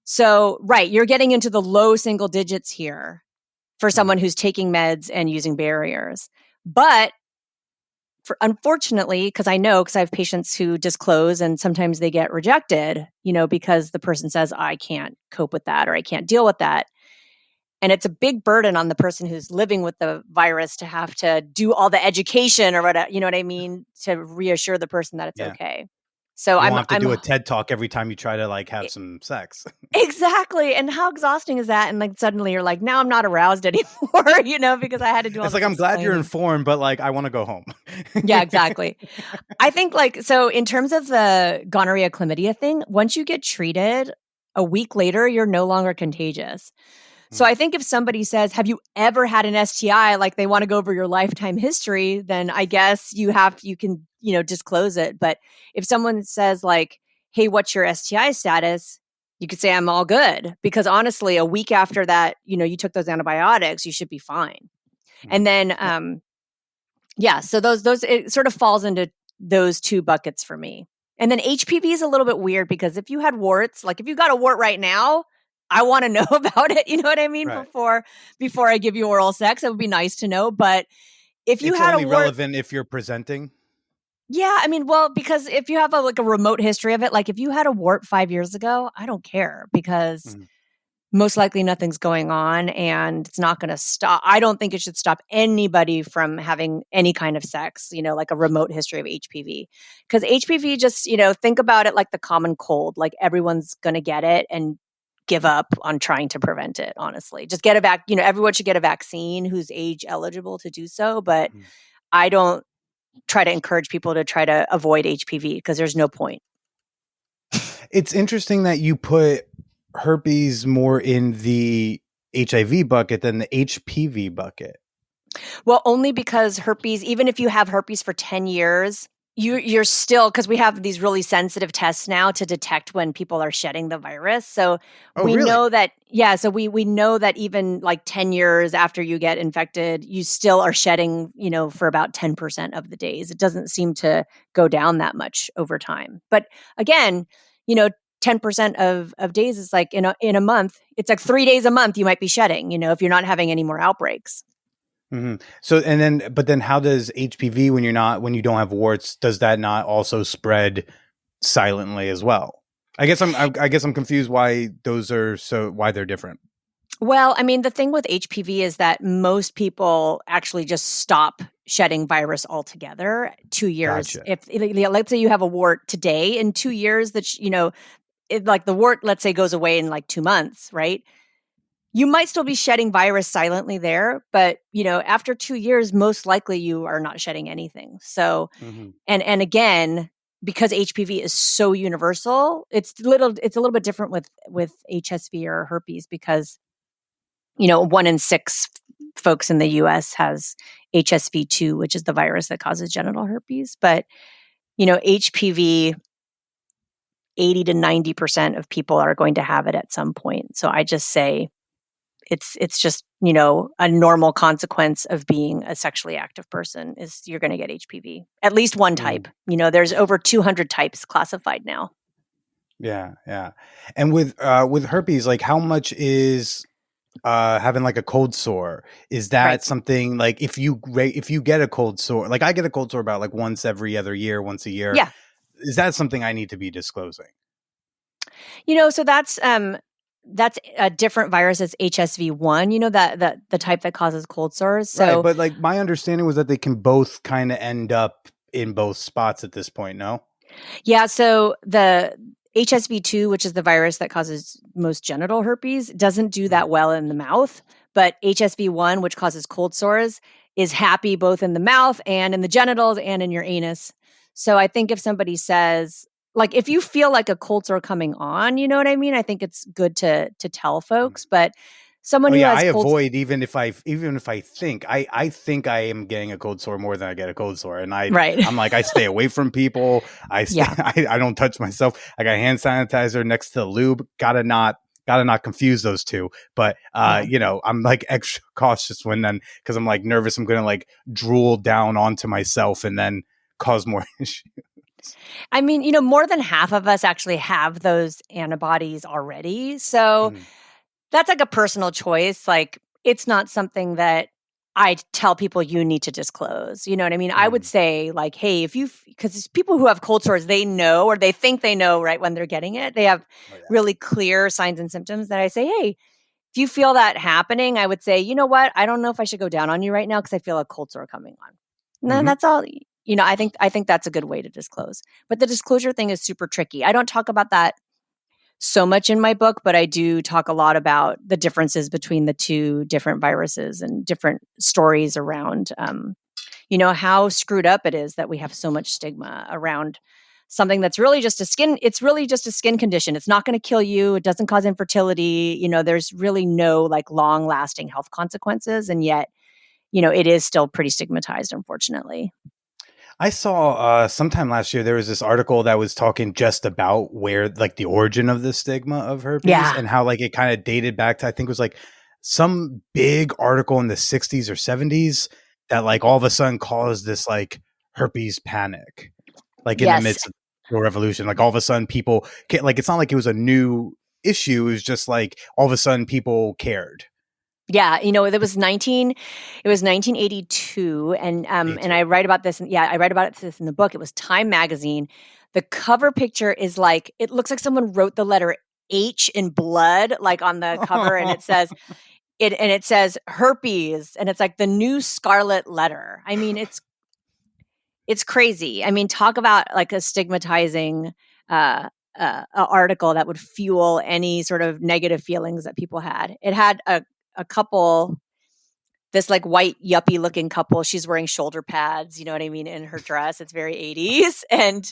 So, right, you're getting into the low single digits here for someone who's taking meds and using barriers. But unfortunately, because I have patients who disclose and sometimes they get rejected, because the person says, I can't cope with that or I can't deal with that. And it's a big burden on the person who's living with the virus to have to do all the education or whatever, you know what I mean, to reassure the person that it's Yeah. okay. So You I'm won't have to do a TED talk every time you try to like have some sex. exactly. And how exhausting is that? And like suddenly you're like, now I'm not aroused anymore, because I had to do all It's this like, I'm glad you're explaining. informed, but like, I want to go home. Yeah, exactly. I think so in terms of the gonorrhea chlamydia thing, once you get treated, a week later, you're no longer contagious. So I think if somebody says, have you ever had an STI? Like they want to go over your lifetime history, then I guess you can, disclose it. But if someone says like, hey, what's your STI status? You could say, I'm all good. Because honestly, a week after that, you took those antibiotics, you should be fine. And then, so those, it sort of falls into those two buckets for me. And then HPV is a little bit weird because if you had warts, like if you got a wart right now, I want to know about it. You know what I mean? Right. Before I give you oral sex, it would be nice to know. But if you It's had only a wart, relevant if you're presenting. yeah, I mean, well, because if you have a remote history of it, like if you had a wart 5 years ago, I don't care because most likely nothing's going on and it's not going to stop. I don't think it should stop anybody from having any kind of sex, like a remote history of HPV. Because HPV just, think about it like the common cold, like everyone's going to get it and give up on trying to prevent it, honestly. Just get everyone should get a vaccine who's age eligible to do so. But I don't try to encourage people to try to avoid HPV because there's no point. It's interesting that you put herpes more in the HIV bucket than the HPV bucket. Well, only because herpes, even if you have herpes for 10 years, you're still, because we have these really sensitive tests now to detect when people are shedding the virus. So we know that, we know that even like 10 years after you get infected, you still are shedding, for about 10% of the days. It doesn't seem to go down that much over time. But again, 10% of days is like in a month, it's like 3 days a month you might be shedding, if you're not having any more outbreaks. So, but then how does HPV, when you don't have warts, does that not also spread silently as well? I guess I'm confused why why they're different. Well, I mean, the thing with HPV is that most people actually just stop shedding virus altogether 2 years. Gotcha. If let's say you have a wart today, in 2 years that like the wart, let's say, goes away in like 2 months, right? You might still be shedding virus silently there, but after 2 years, most likely you are not shedding anything. So, and again, because HPV is so universal, it's a little bit different with HSV or herpes because 1 in 6 folks in the U.S. has HSV2, which is the virus that causes genital herpes. But HPV, 80 to 90% of people are going to have it at some point. So I just say, it's just, a normal consequence of being a sexually active person is you're going to get HPV. At least one type. There's over 200 types classified now. Yeah, yeah. And with herpes, like how much is having like a cold sore? Is that something like if you get a cold sore, like I get a cold sore about like once a year. Yeah. Is that something I need to be disclosing? So that's a different virus. It's HSV1, that the type that causes cold sores. So, right, but like my understanding was that they can both kind of end up in both spots at this point, no? Yeah, so the HSV2, which is the virus that causes most genital herpes, doesn't do that well in the mouth, but HSV1, which causes cold sores, is happy both in the mouth and in the genitals and in your anus. So I think if somebody says, like, if you feel like a cold sore coming on, you know what I mean? I think it's good to tell folks, but someone who has I cold avoid even if I think I think I am getting a cold sore more than I get a cold sore, and I'm like I stay away from people. I don't touch myself. I got hand sanitizer next to the lube. Gotta not confuse those two. But I'm like extra cautious because I'm like nervous. I'm gonna like drool down onto myself and then cause more issues. I mean, more than half of us actually have those antibodies already. So that's like a personal choice. Like, it's not something that I tell people you need to disclose. You know what I mean? I would say like, hey, because people who have cold sores, they know, or they think they know right when they're getting it. They have really clear signs and symptoms that I say, hey, if you feel that happening, I would say, you know what? I don't know if I should go down on you right now because I feel a cold sore coming on. And then that's all. You know, I think that's a good way to disclose. But the disclosure thing is super tricky. I don't talk about that so much in my book, but I do talk a lot about the differences between the two different viruses and different stories around, how screwed up it is that we have so much stigma around something that's really just it's really just a skin condition. It's not going to kill you. It doesn't cause infertility. You know, there's really no like long lasting health consequences. And yet, it is still pretty stigmatized, unfortunately. I saw sometime last year there was this article that was talking just about where like the origin of the stigma of herpes and how like it kind of dated back to, I think it was like some big article in the 60s or 70s that like all of a sudden caused this like herpes panic, like in the midst of the revolution. Like all of a sudden people like, it's not like it was a new issue. It was just like all of a sudden people cared. Yeah, it was 1982, and I write about this. I write about this in the book. It was Time magazine. The cover picture is like, it looks like someone wrote the letter H in blood, like on the cover, and it says herpes, and it's like the new scarlet letter. I mean, it's crazy. I mean, talk about like a stigmatizing article that would fuel any sort of negative feelings that people had. It had a couple, this like white yuppie looking couple. She's wearing shoulder pads, you know what I mean, in her dress. It's very 80s. And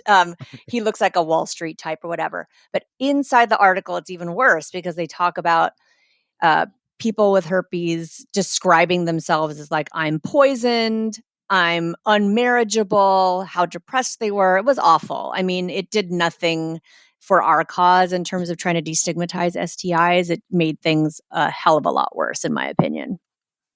he looks like a Wall Street type or whatever. But inside the article, it's even worse because they talk about people with herpes describing themselves as like, I'm poisoned, I'm unmarriageable, how depressed they were. It was awful. I mean, it did nothing for our cause in terms of trying to destigmatize STIs. It made things a hell of a lot worse, in my opinion.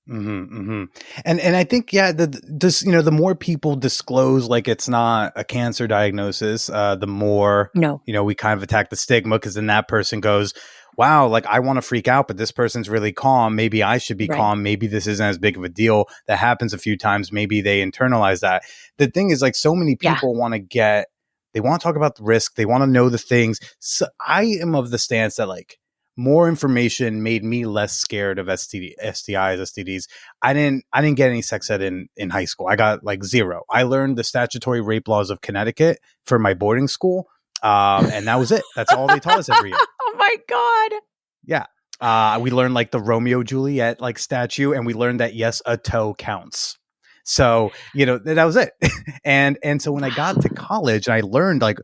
And I think, the more people disclose, like it's not a cancer diagnosis, the more, we kind of attack the stigma, because then that person goes, wow, like I want to freak out, but this person's really calm. Maybe I should be calm. Maybe this isn't as big of a deal. That happens a few times. Maybe they internalize that. The thing is, like, so many people want to they want to talk about the risk. They want to know the things. So I am of the stance that like more information made me less scared of STIs, STDs. I didn't get any sex ed in high school. I got like 0. I learned the statutory rape laws of Connecticut for my boarding school. And that was it. That's all they taught us every year. Oh my God. Yeah. We learned like the Romeo Juliet like statue, and we learned that yes, a toe counts. So, that was it. and so when I got to college, I learned like,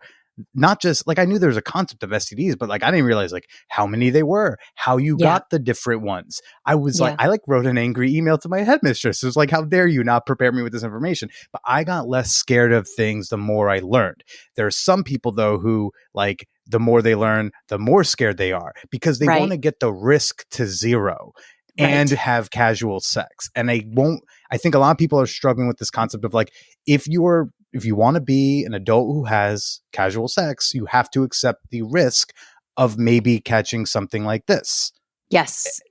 not just like, I knew there was a concept of STDs, but like I didn't realize like how many they were, how you got the different ones. I was like, I like wrote an angry email to my headmistress. It was like, how dare you not prepare me with this information? But I got less scared of things the more I learned. There are some people though who like, the more they learn, the more scared they are, because they want to get the risk to 0 and have casual sex. And I think a lot of people are struggling with this concept of like, if you want to be an adult who has casual sex, you have to accept the risk of maybe catching something like this. Yes.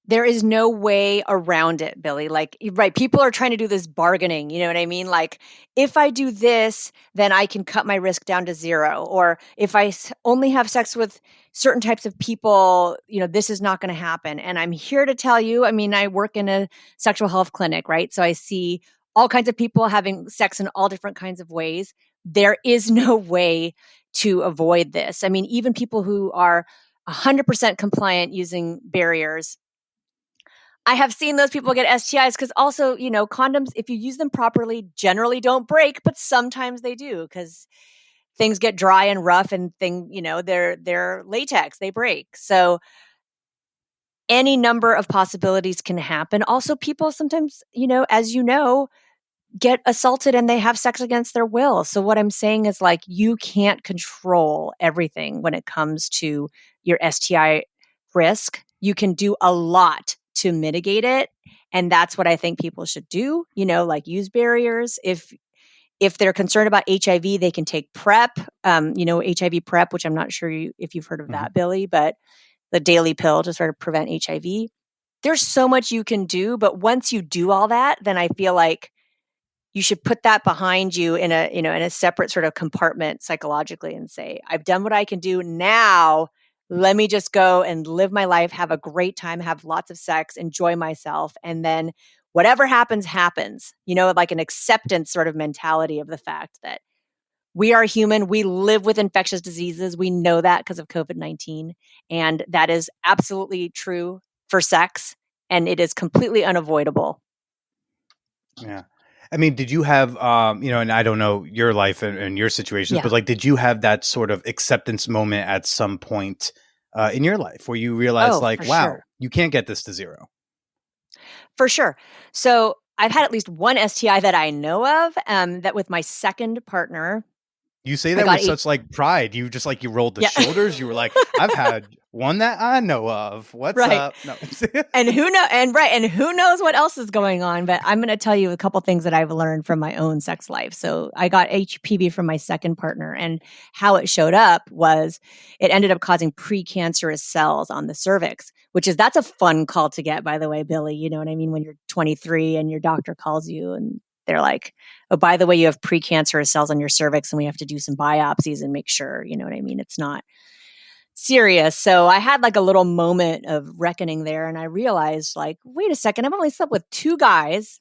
There is no way around it, Billy. Like, people are trying to do this bargaining, you know what I mean? Like, if I do this, then I can cut my risk down to 0. Or if I only have sex with certain types of people, this is not going to happen. And I'm here to tell you, I mean, I work in a sexual health clinic, right? So I see all kinds of people having sex in all different kinds of ways. There is no way to avoid this. I mean, even people who are 100% compliant using barriers, I have seen those people get STIs because also, condoms, if you use them properly, generally don't break, but sometimes they do because things get dry and rough and they're latex, they break. So any number of possibilities can happen. Also, people sometimes, as get assaulted and they have sex against their will. So what I'm saying is like, you can't control everything when it comes to your STI risk. You can do a lot to mitigate it. And that's what I think people should do, like use barriers. If they're concerned about HIV, they can take PrEP, HIV PrEP, which I'm not sure if you've heard of that, Billy, but the daily pill to sort of prevent HIV. there's so much you can do, but once you do all that, then I feel like you should put that behind you in a, in a separate sort of compartment psychologically and say, I've done what I can do. Now, let me just go and live my life, have a great time, have lots of sex, enjoy myself. And then whatever happens, happens, like an acceptance sort of mentality of the fact that we are human. We live with infectious diseases. We know that because of COVID-19. And that is absolutely true for sex. And it is completely unavoidable. Yeah. I mean, did you have, and I don't know your life and your situations, but like, did you have that sort of acceptance moment at some point in your life where you realized like, wow, sure. you can't get this to zero? For sure. So I've had at least one STI that I know of, that with my second partner. You say that with such like pride. You just like, you rolled the shoulders. You were like, I've had one that I know of. What's up? No. And who knows what else is going on. But I'm going to tell you a couple things that I've learned from my own sex life. So I got HPV from my second partner, and how it showed up was it ended up causing precancerous cells on the cervix, that's a fun call to get, by the way, Billy. You know what I mean? When you're 23 and your doctor calls you and they're like, oh, by the way, you have precancerous cells on your cervix and we have to do some biopsies and make sure, you know what I mean? It's not serious. So I had like a little moment of reckoning there, and I realized like, wait a second, I've only slept with 2 guys.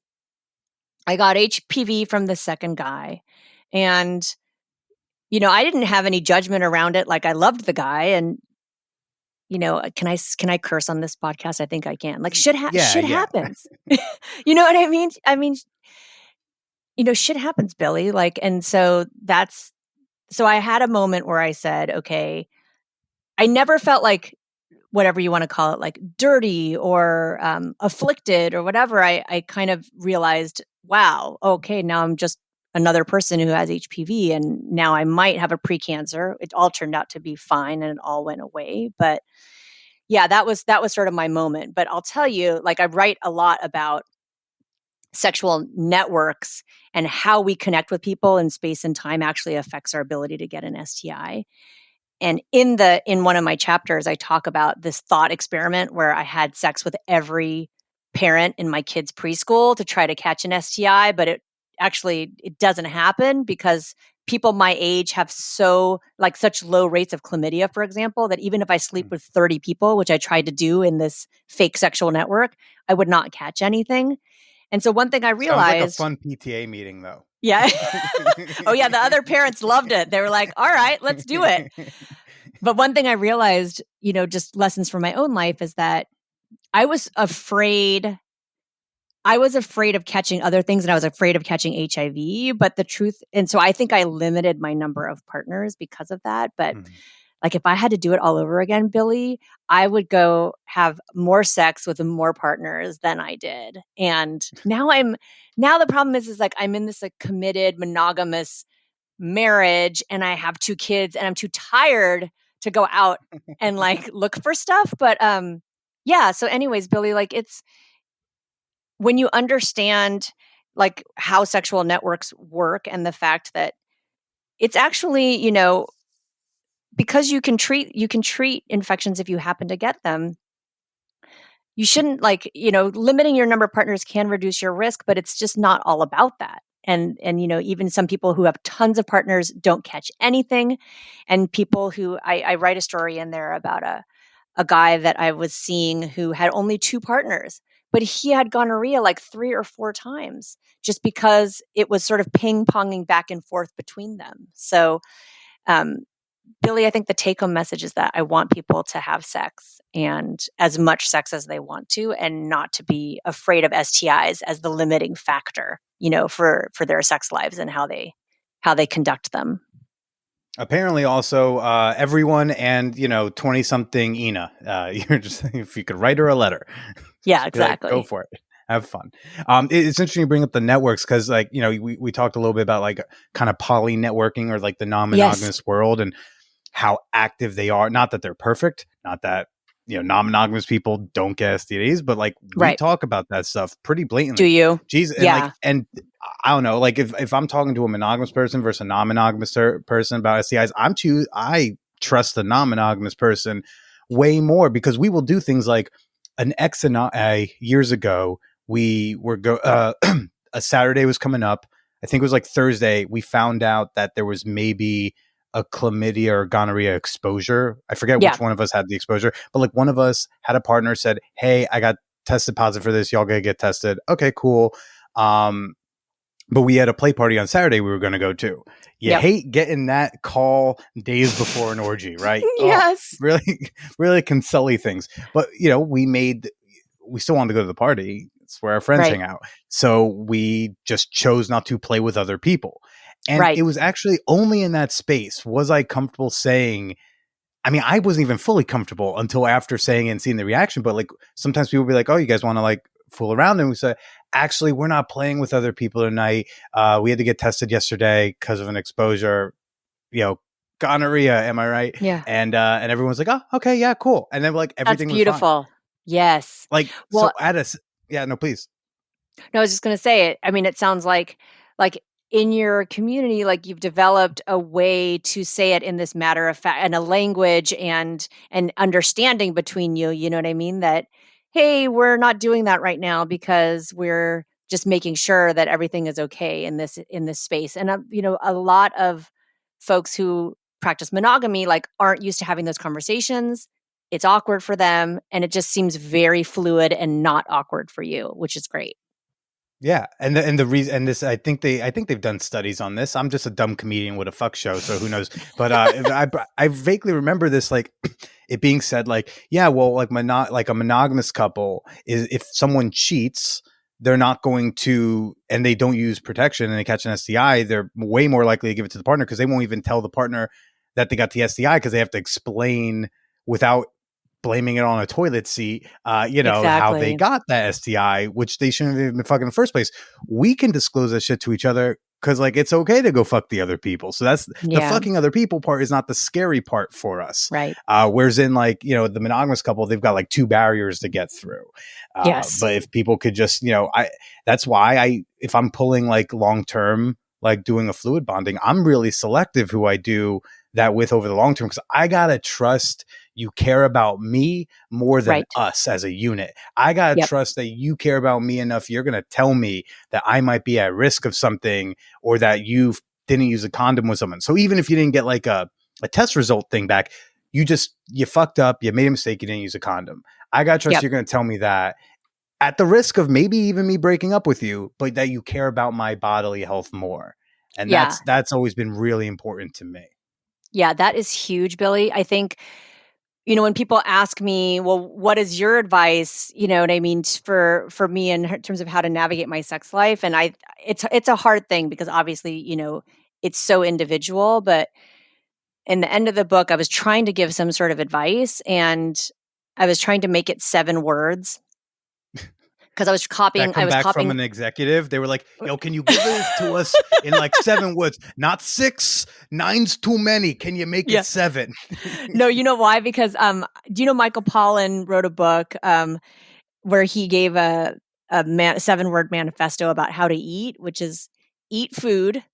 I got HPV from the second guy, and I didn't have any judgment around it. Like, I loved the guy, and can I curse on this podcast? I think I can. Like, shit happens. You know what I mean? Shit happens, Billy. Like, and so I had a moment where I said, okay, I never felt like, whatever you want to call it, like dirty or afflicted or whatever. I kind of realized, wow, okay, now I'm just another person who has HPV, and now I might have a precancer. It all turned out to be fine and it all went away. But yeah, that was sort of my moment. But I'll tell you, like, I write a lot about sexual networks and how we connect with people in space and time actually affects our ability to get an STI. And in one of my chapters, I talk about this thought experiment where I had sex with every parent in my kid's preschool to try to catch an STI, but it doesn't happen because people my age have such low rates of chlamydia, for example, that even if I sleep with 30 people, which I tried to do in this fake sexual network, I would not catch anything. And so one thing I realized— sounds like a fun PTA meeting, though. Yeah. Oh, yeah. The other parents loved it. They were like, all right, let's do it. But one thing I realized, just lessons from my own life, is that I was afraid of catching other things, and I was afraid of catching HIV. But the truth, and so I think I limited my number of partners because of that. But like, if I had to do it all over again, Billy, I would go have more sex with more partners than I did. And now the problem is like, I'm in this like committed monogamous marriage, and I have 2 kids, and I'm too tired to go out and like look for stuff. But yeah. So anyways, Billy, like, it's when you understand like how sexual networks work and the fact that it's actually, because you can treat infections if you happen to get them. You shouldn't limiting your number of partners can reduce your risk, but it's just not all about that. And even some people who have tons of partners don't catch anything. And people who I write a story in there about a guy that I was seeing who had only 2 partners, but he had gonorrhea like 3 or 4 times just because it was sort of ping-ponging back and forth between them. So, Billy, I think the take-home message is that I want people to have sex, and as much sex as they want to, and not to be afraid of STIs as the limiting factor, for their sex lives and how they conduct them. Apparently, also everyone and 20-something Ina. You're just, if you could write her a letter. Yeah, exactly. Go for it. Have fun. It's interesting you bring up the networks because, like, we talked a little bit about like kind of poly networking or like the non-monogamous world and how active they are. Not that they're perfect. Not that non-monogamous people don't get STDs, but like we talk about that stuff pretty blatantly. Do you? Jeez, and yeah. And I don't know. Like if I'm talking to a monogamous person versus a non-monogamous person about STIs, I trust the non-monogamous person way more because we will do things like an X and years ago, we were a Saturday was coming up. I think it was like Thursday. We found out that there was maybe a chlamydia or gonorrhea exposure. I forget Yeah. which one of us had the exposure, but like one of us had a partner said, "Hey, I got tested positive for this. Y'all gotta get tested." Okay, cool. But we had a play party on Saturday we were going to go to. You hate getting that call days before an orgy, right? Yes. Really, really can sully things. But, you know, we still wanted to go to the party. It's where our friends hang out. So we just chose not to play with other people. And it was actually only in that space was I comfortable saying, I mean, I wasn't even fully comfortable until after saying it and seeing the reaction. But like sometimes people would be like, "Oh, you guys want to like fool around?" And we said, "Actually, we're not playing with other people tonight. We had to get tested yesterday because of an exposure, you know, gonorrhea. Am I right?" Yeah. And everyone's like, "Oh, okay, yeah, cool." And then like everything That's beautiful. was fine. Yes. Like, Well, so yeah, no, please. no, I was just going to say it. I mean, it sounds like in your community, like you've developed a way to say it in this matter of fact and a language and an understanding between you. You know what I mean? That, hey, we're not doing that right now because we're just making sure that everything is okay in this space. And you know, a lot of folks who practice monogamy like aren't used to having those conversations. It's awkward for them, and it just seems very fluid and not awkward for you, which is great. Yeah, and the reason, and this, I think they've done studies on this. I'm just a dumb comedian with a fuck show, so who knows? But I vaguely remember this, like it being said, like, yeah, well, like like a monogamous couple is if someone cheats, they're not going to, and they don't use protection, and they catch an STI, they're way more likely to give it to the partner because they won't even tell the partner that they got the STI because they have to explain without blaming it on a toilet seat, you know, how they got that STI, which they shouldn't have even fucking in the first place. We can disclose that shit to each other because, like, it's okay to go fuck the other people. So that's the fucking other people part is not the scary part for us. Right. Whereas in, like, you know, the monogamous couple, they've got like 2 barriers to get through. Yes. But if people could just, you know, that's why if I'm pulling like long term, like doing a fluid bonding, I'm really selective who I do that with over the long term because I gotta trust you care about me more than us as a unit. I got to trust that you care about me enough. You're going to tell me that I might be at risk of something or that you didn't use a condom with someone. So even if you didn't get like a test result thing back, you fucked up. You made a mistake. You didn't use a condom. I got to trust you're going to tell me that at the risk of maybe even me breaking up with you, but that you care about my bodily health more. And that's always been really important to me. Yeah, that is huge, Billy. I think, you know, when people ask me, well, what is your advice? You know what I mean? For me in terms of how to navigate my sex life. And it's a hard thing because obviously, you know, it's so individual, but in the end of the book, I was trying to give some sort of advice and I was trying to make it 7 words. Because I was copying. That come back from an executive. They were like, "Yo, can you give this to us in like 7 words? Not 6. 9's too many. Can you make it 7?" No, you know why? Because do you know Michael Pollan wrote a book where he gave a 7-word manifesto about how to eat, which is eat food,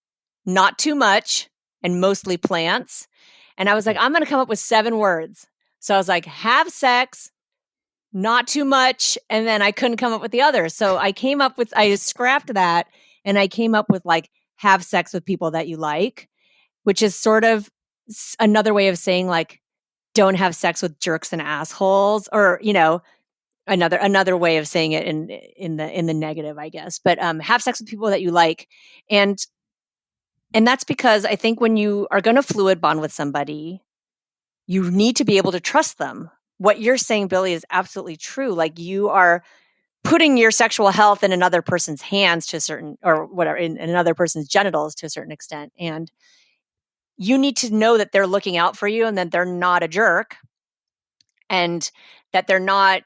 not too much, and mostly plants. And I was like, I'm going to come up with 7 words. So I was like, have sex, not too much, and then I couldn't come up with the others. So I scrapped that and I came up with like have sex with people that you like, which is sort of another way of saying like don't have sex with jerks and assholes, or you know, another way of saying it in the negative, I guess. But have sex with people that you like, and that's because I think when you are going to fluid bond with somebody, you need to be able to trust them. What you're saying, Billy, is absolutely true. Like you are putting your sexual health in another person's hands to a certain, or whatever, in another person's genitals to a certain extent. And you need to know that they're looking out for you and that they're not a jerk and that they're not,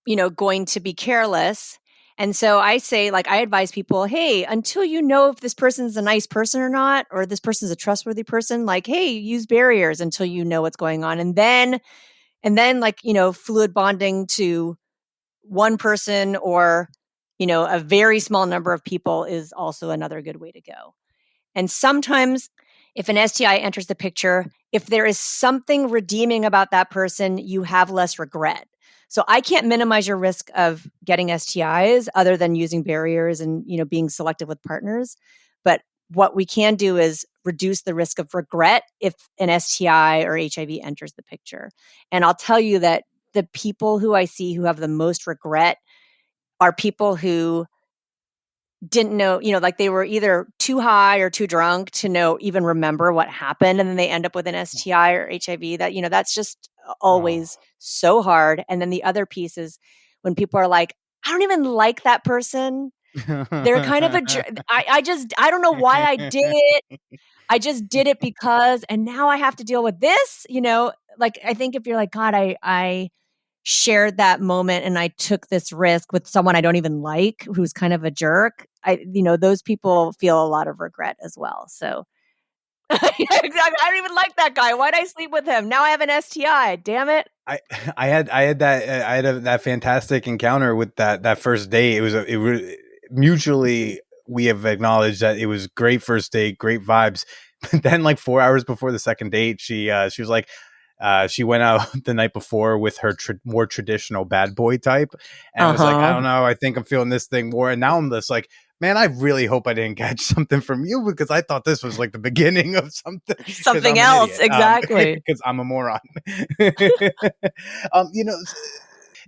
you know, going to be careless. And so I say, like, I advise people, hey, until you know if this person's a nice person or not, or this person's a trustworthy person, like, hey, use barriers until you know what's going on. And then like, you know, fluid bonding to one person or, you know, a very small number of people is also another good way to go. And sometimes if an STI enters the picture, if there is something redeeming about that person, you have less regret. So I can't minimize your risk of getting STIs other than using barriers and, being selective with partners. But what we can do is reduce the risk of regret if an STI or HIV enters the picture. And I'll tell you that the people who I see who have the most regret are people who didn't know, like they were either too high or too drunk to even remember what happened. And then they end up with an STI or HIV that's just Oh. always so hard. And then the other piece is when people are like, I don't even like that person. They're kind of I don't know why I did it. I just did it because, and now I have to deal with this, like, I think if you're like, God, I shared that moment and I took this risk with someone I don't even like, who's kind of a jerk, those people feel a lot of regret as well. So yeah, exactly. I don't even like that guy. Why'd I sleep with him? Now I have an STI. Damn it. I that fantastic encounter with that first date. Mutually we have acknowledged that it was great first date, great vibes. But then like 4 hours before the second date, she was like, she went out the night before with her more traditional bad boy type, and was like, I don't know, I think I'm feeling this thing more. And now I'm just like, man, I really hope I didn't catch something from you, because I thought this was like the beginning of something. Something else, exactly. Because I'm a moron. It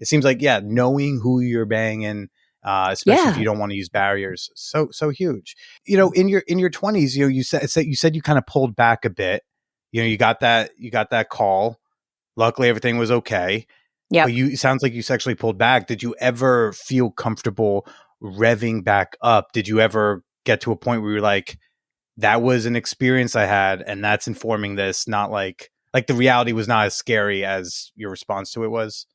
seems like, knowing who you're banging, especially if you don't want to use barriers, so huge. In your 20s, you said you kind of pulled back a bit. You got that call. Luckily, everything was okay. Yeah. But it sounds like you sexually pulled back. Did you ever feel comfortable revving back up? Did you ever get to a point where you're like, that was an experience I had, and that's informing this, not like the reality was not as scary as your response to it was?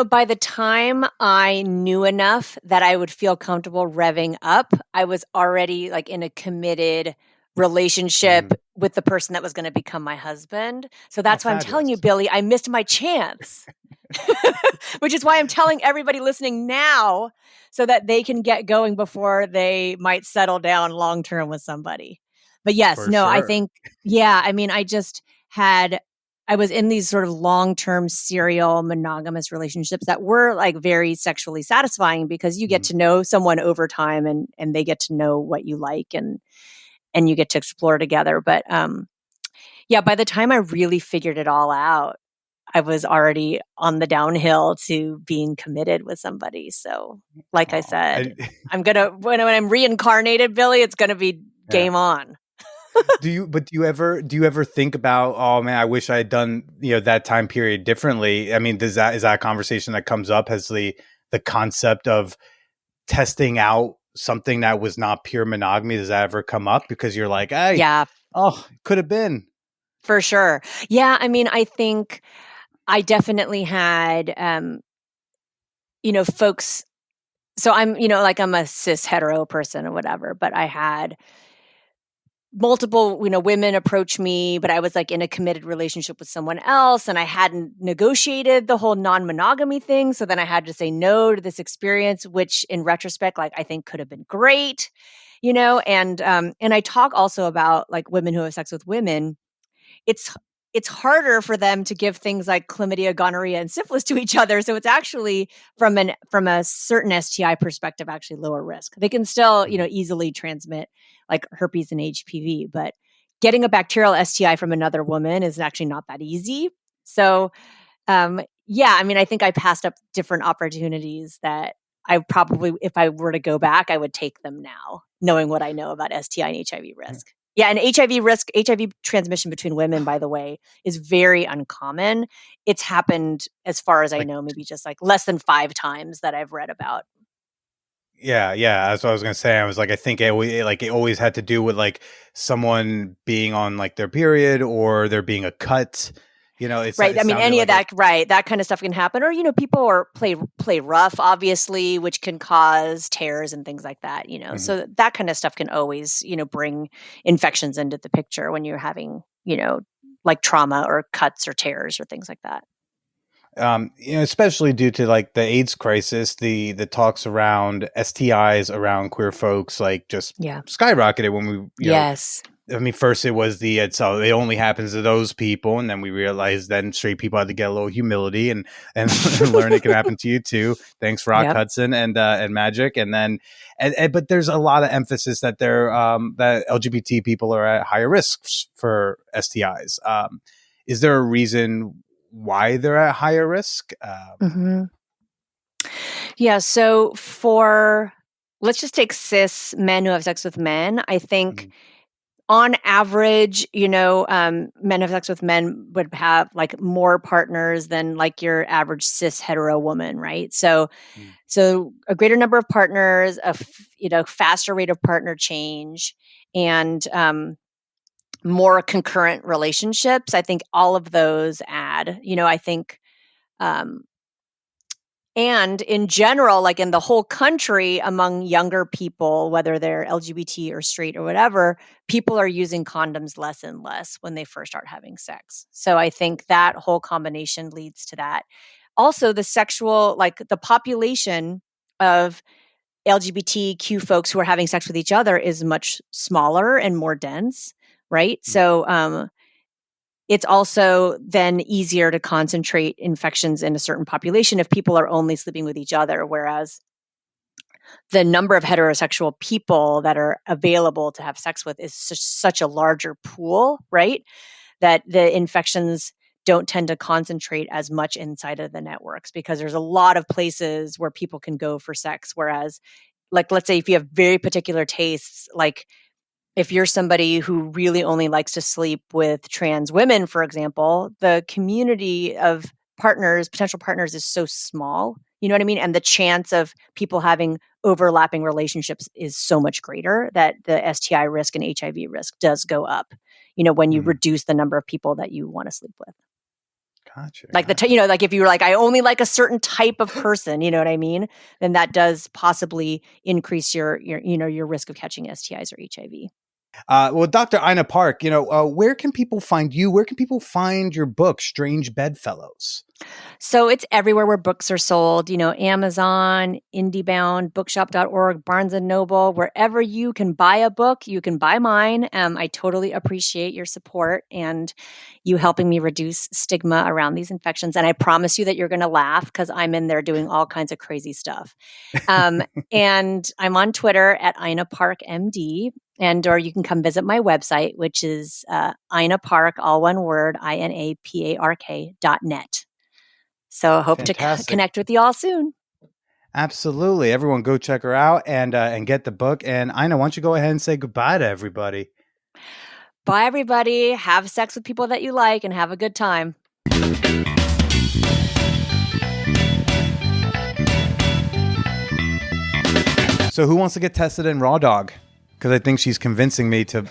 By the time I knew enough that I would feel comfortable revving up, I was already like in a committed relationship with the person that was going to become my husband. So that's why I'm telling you, Billy, I missed my chance. Which is why I'm telling everybody listening now, so that they can get going before they might settle down long term with somebody. But yes, I think, I mean, I was in these sort of long-term serial monogamous relationships that were like very sexually satisfying, because you get to know someone over time, and they get to know what you like, and you get to explore together. But by the time I really figured it all out, I was already on the downhill to being committed with somebody. So like I said, I'm going to, when I'm reincarnated, Billy, it's going to be game on. Do you ever think about, oh man, I wish I had done, that time period differently? I mean, is that a conversation that comes up? Has the concept of testing out something that was not pure monogamy, does that ever come up? Because you're like, hey, could have been. For sure. Yeah. I mean, I think I definitely had, folks. So I'm, I'm a cis hetero person or whatever, but I had multiple, women approach me, but I was like in a committed relationship with someone else, and I hadn't negotiated the whole non-monogamy thing. So then I had to say no to this experience, which in retrospect, like I think could have been great, and I talk also about like women who have sex with women. It's harder for them to give things like chlamydia, gonorrhea, and syphilis to each other. So it's actually from a certain STI perspective, actually lower risk. They can still, easily transmit like herpes and HPV, but getting a bacterial STI from another woman is actually not that easy. So, I mean, I think I passed up different opportunities that I probably, if I were to go back, I would take them now, knowing what I know about STI and HIV risk. Yeah, and HIV transmission between women, by the way, is very uncommon. It's happened, as far as I know, maybe just like less than 5 times that I've read about. Yeah, that's what I was gonna say. I was like, I think it always had to do with like someone being on like their period, or there being a cut. It's right. I mean, any of that, right? That kind of stuff can happen, or people play rough, obviously, which can cause tears and things like that. So that kind of stuff can always bring infections into the picture when you're having like trauma or cuts or tears or things like that. Especially due to like the AIDS crisis, the talks around STIs around queer folks like just skyrocketed when we I mean, first it was so it only happens to those people, and then we realized then straight people had to get a little humility and learn it can happen to you too. Thanks, Rock Yep. Hudson and Magic, and then but there's a lot of emphasis that that LGBT people are at higher risks for STIs. Is there a reason why they're at higher risk? Mhm. Yeah. So let's just take cis men who have sex with men. I think on average, men who have sex with men would have like more partners than like your average cis hetero woman, right? So a greater number of partners, faster rate of partner change, and more concurrent relationships. I think all of those add. I think. And in general, like in the whole country, among younger people, whether they're LGBT or straight or whatever, people are using condoms less and less when they first start having sex. So I think that whole combination leads to that. Also, the population of LGBTQ folks who are having sex with each other is much smaller and more dense, right? So it's also then easier to concentrate infections in a certain population if people are only sleeping with each other, whereas the number of heterosexual people that are available to have sex with is such a larger pool, right? That the infections don't tend to concentrate as much inside of the networks because there's a lot of places where people can go for sex. Whereas, like, let's say if you have very particular tastes, like if you're somebody who really only likes to sleep with trans women, for example, the community of potential partners is so small. You know what I mean? And the chance of people having overlapping relationships is so much greater that the STI risk and HIV risk does go up, when you reduce the number of people that you want to sleep with. Gotcha. Like like if you were like, I only like a certain type of person, you know what I mean? Then that does possibly increase your risk of catching STIs or HIV. Well, Dr. Ina Park, where can people find you? Where can people find your book, Strange Bedfellows? So it's everywhere where books are sold, Amazon, IndieBound, bookshop.org, Barnes & Noble, wherever you can buy a book, you can buy mine. I totally appreciate your support and you helping me reduce stigma around these infections. And I promise you that you're going to laugh because I'm in there doing all kinds of crazy stuff. And I'm on Twitter at Ina Park MD. Or you can come visit my website, which is Ina Park, all one word, INAPARK.net. So I hope to connect with you all soon. Absolutely. Everyone go check her out and get the book. And Ina, why don't you go ahead and say goodbye to everybody? Bye, everybody. Have sex with people that you like and have a good time. So who wants to get tested in Raw Dog? Because I think she's convincing me to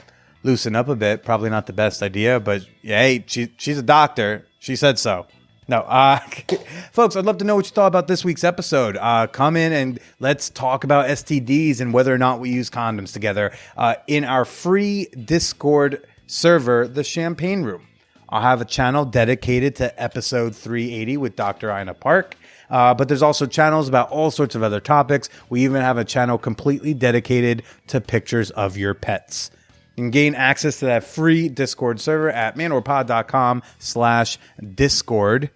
loosen up a bit. Probably not the best idea, but hey, she's a doctor. She said so. No, folks, I'd love to know what you thought about this week's episode. Come in and let's talk about STDs and whether or not we use condoms together in our free Discord server, The Champagne Room. I'll have a channel dedicated to episode 380 with Dr. Ina Park. But there's also channels about all sorts of other topics. We even have a channel completely dedicated to pictures of your pets. You can gain access to that free Discord server at manwhorepod.com/Discord.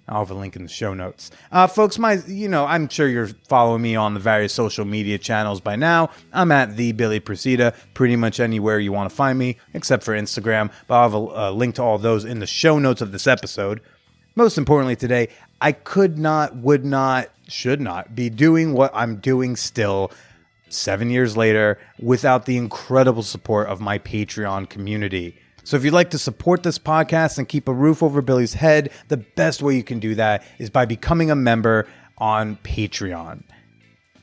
I'll have a link in the show notes. Folks, I'm sure you're following me on the various social media channels by now. I'm at the Billy Procida, pretty much anywhere you want to find me, except for Instagram. But I'll have a link to all those in the show notes of this episode. Most importantly today, I could not, would not, should not be doing what I'm doing still 7 years later without the incredible support of my Patreon community. So if you'd like to support this podcast and keep a roof over Billy's head, the best way you can do that is by becoming a member on Patreon.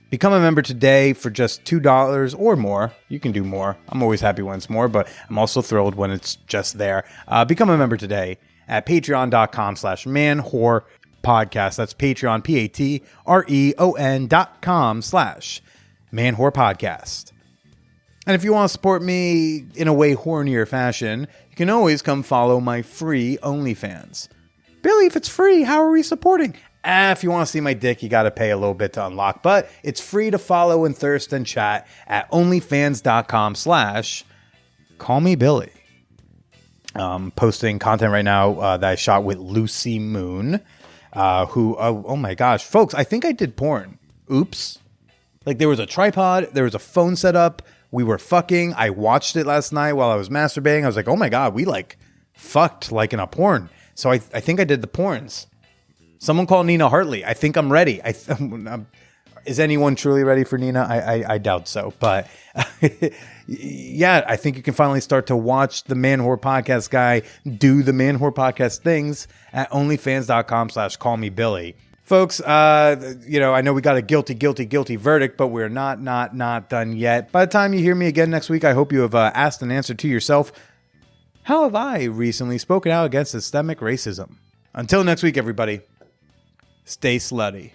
Become a member today for just $2 or more. You can do more. I'm always happy when it's more, but I'm also thrilled when it's just there. Become a member today at patreon.com/manwhorepodcast. That's Patreon, patreon.com/manwhorepodcast. And if you want to support me in a way hornier fashion, you can always come follow my free OnlyFans. Billy, if it's free, how are we supporting? If you want to see my dick, you got to pay a little bit to unlock, but it's free to follow and thirst and chat at onlyfans.com/ Call Me Billy. Posting content right now that I shot with Lucy Moon, who, oh my gosh, folks, I think I did porn. Oops. Like, there was a tripod, there was a phone set up, we were fucking, I watched it last night while I was masturbating. I was like, oh my God, we like fucked like in a porn. So I think I did the porns. Someone call Nina Hartley. I think I'm ready. Is anyone truly ready for Nina? I doubt so. But yeah, I think you can finally start to watch the Man Whore Podcast guy do the Man Whore Podcast things at onlyfans.com/callmebilly. Folks, I know we got a guilty verdict, but we're not done yet. By the time you hear me again next week, I hope you have asked and answered to yourself, how have I recently spoken out against systemic racism? Until next week, everybody, stay slutty.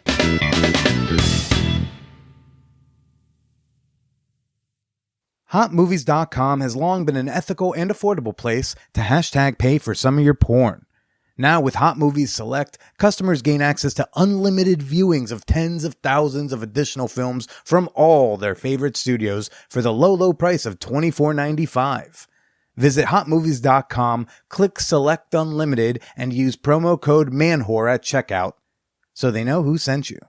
HotMovies.com has long been an ethical and affordable place to hashtag pay for some of your porn. Now with Hot Movies Select, customers gain access to unlimited viewings of tens of thousands of additional films from all their favorite studios for the low price of $24.95. Visit HotMovies.com, click Select Unlimited, and use promo code MANWHORE at checkout so they know who sent you.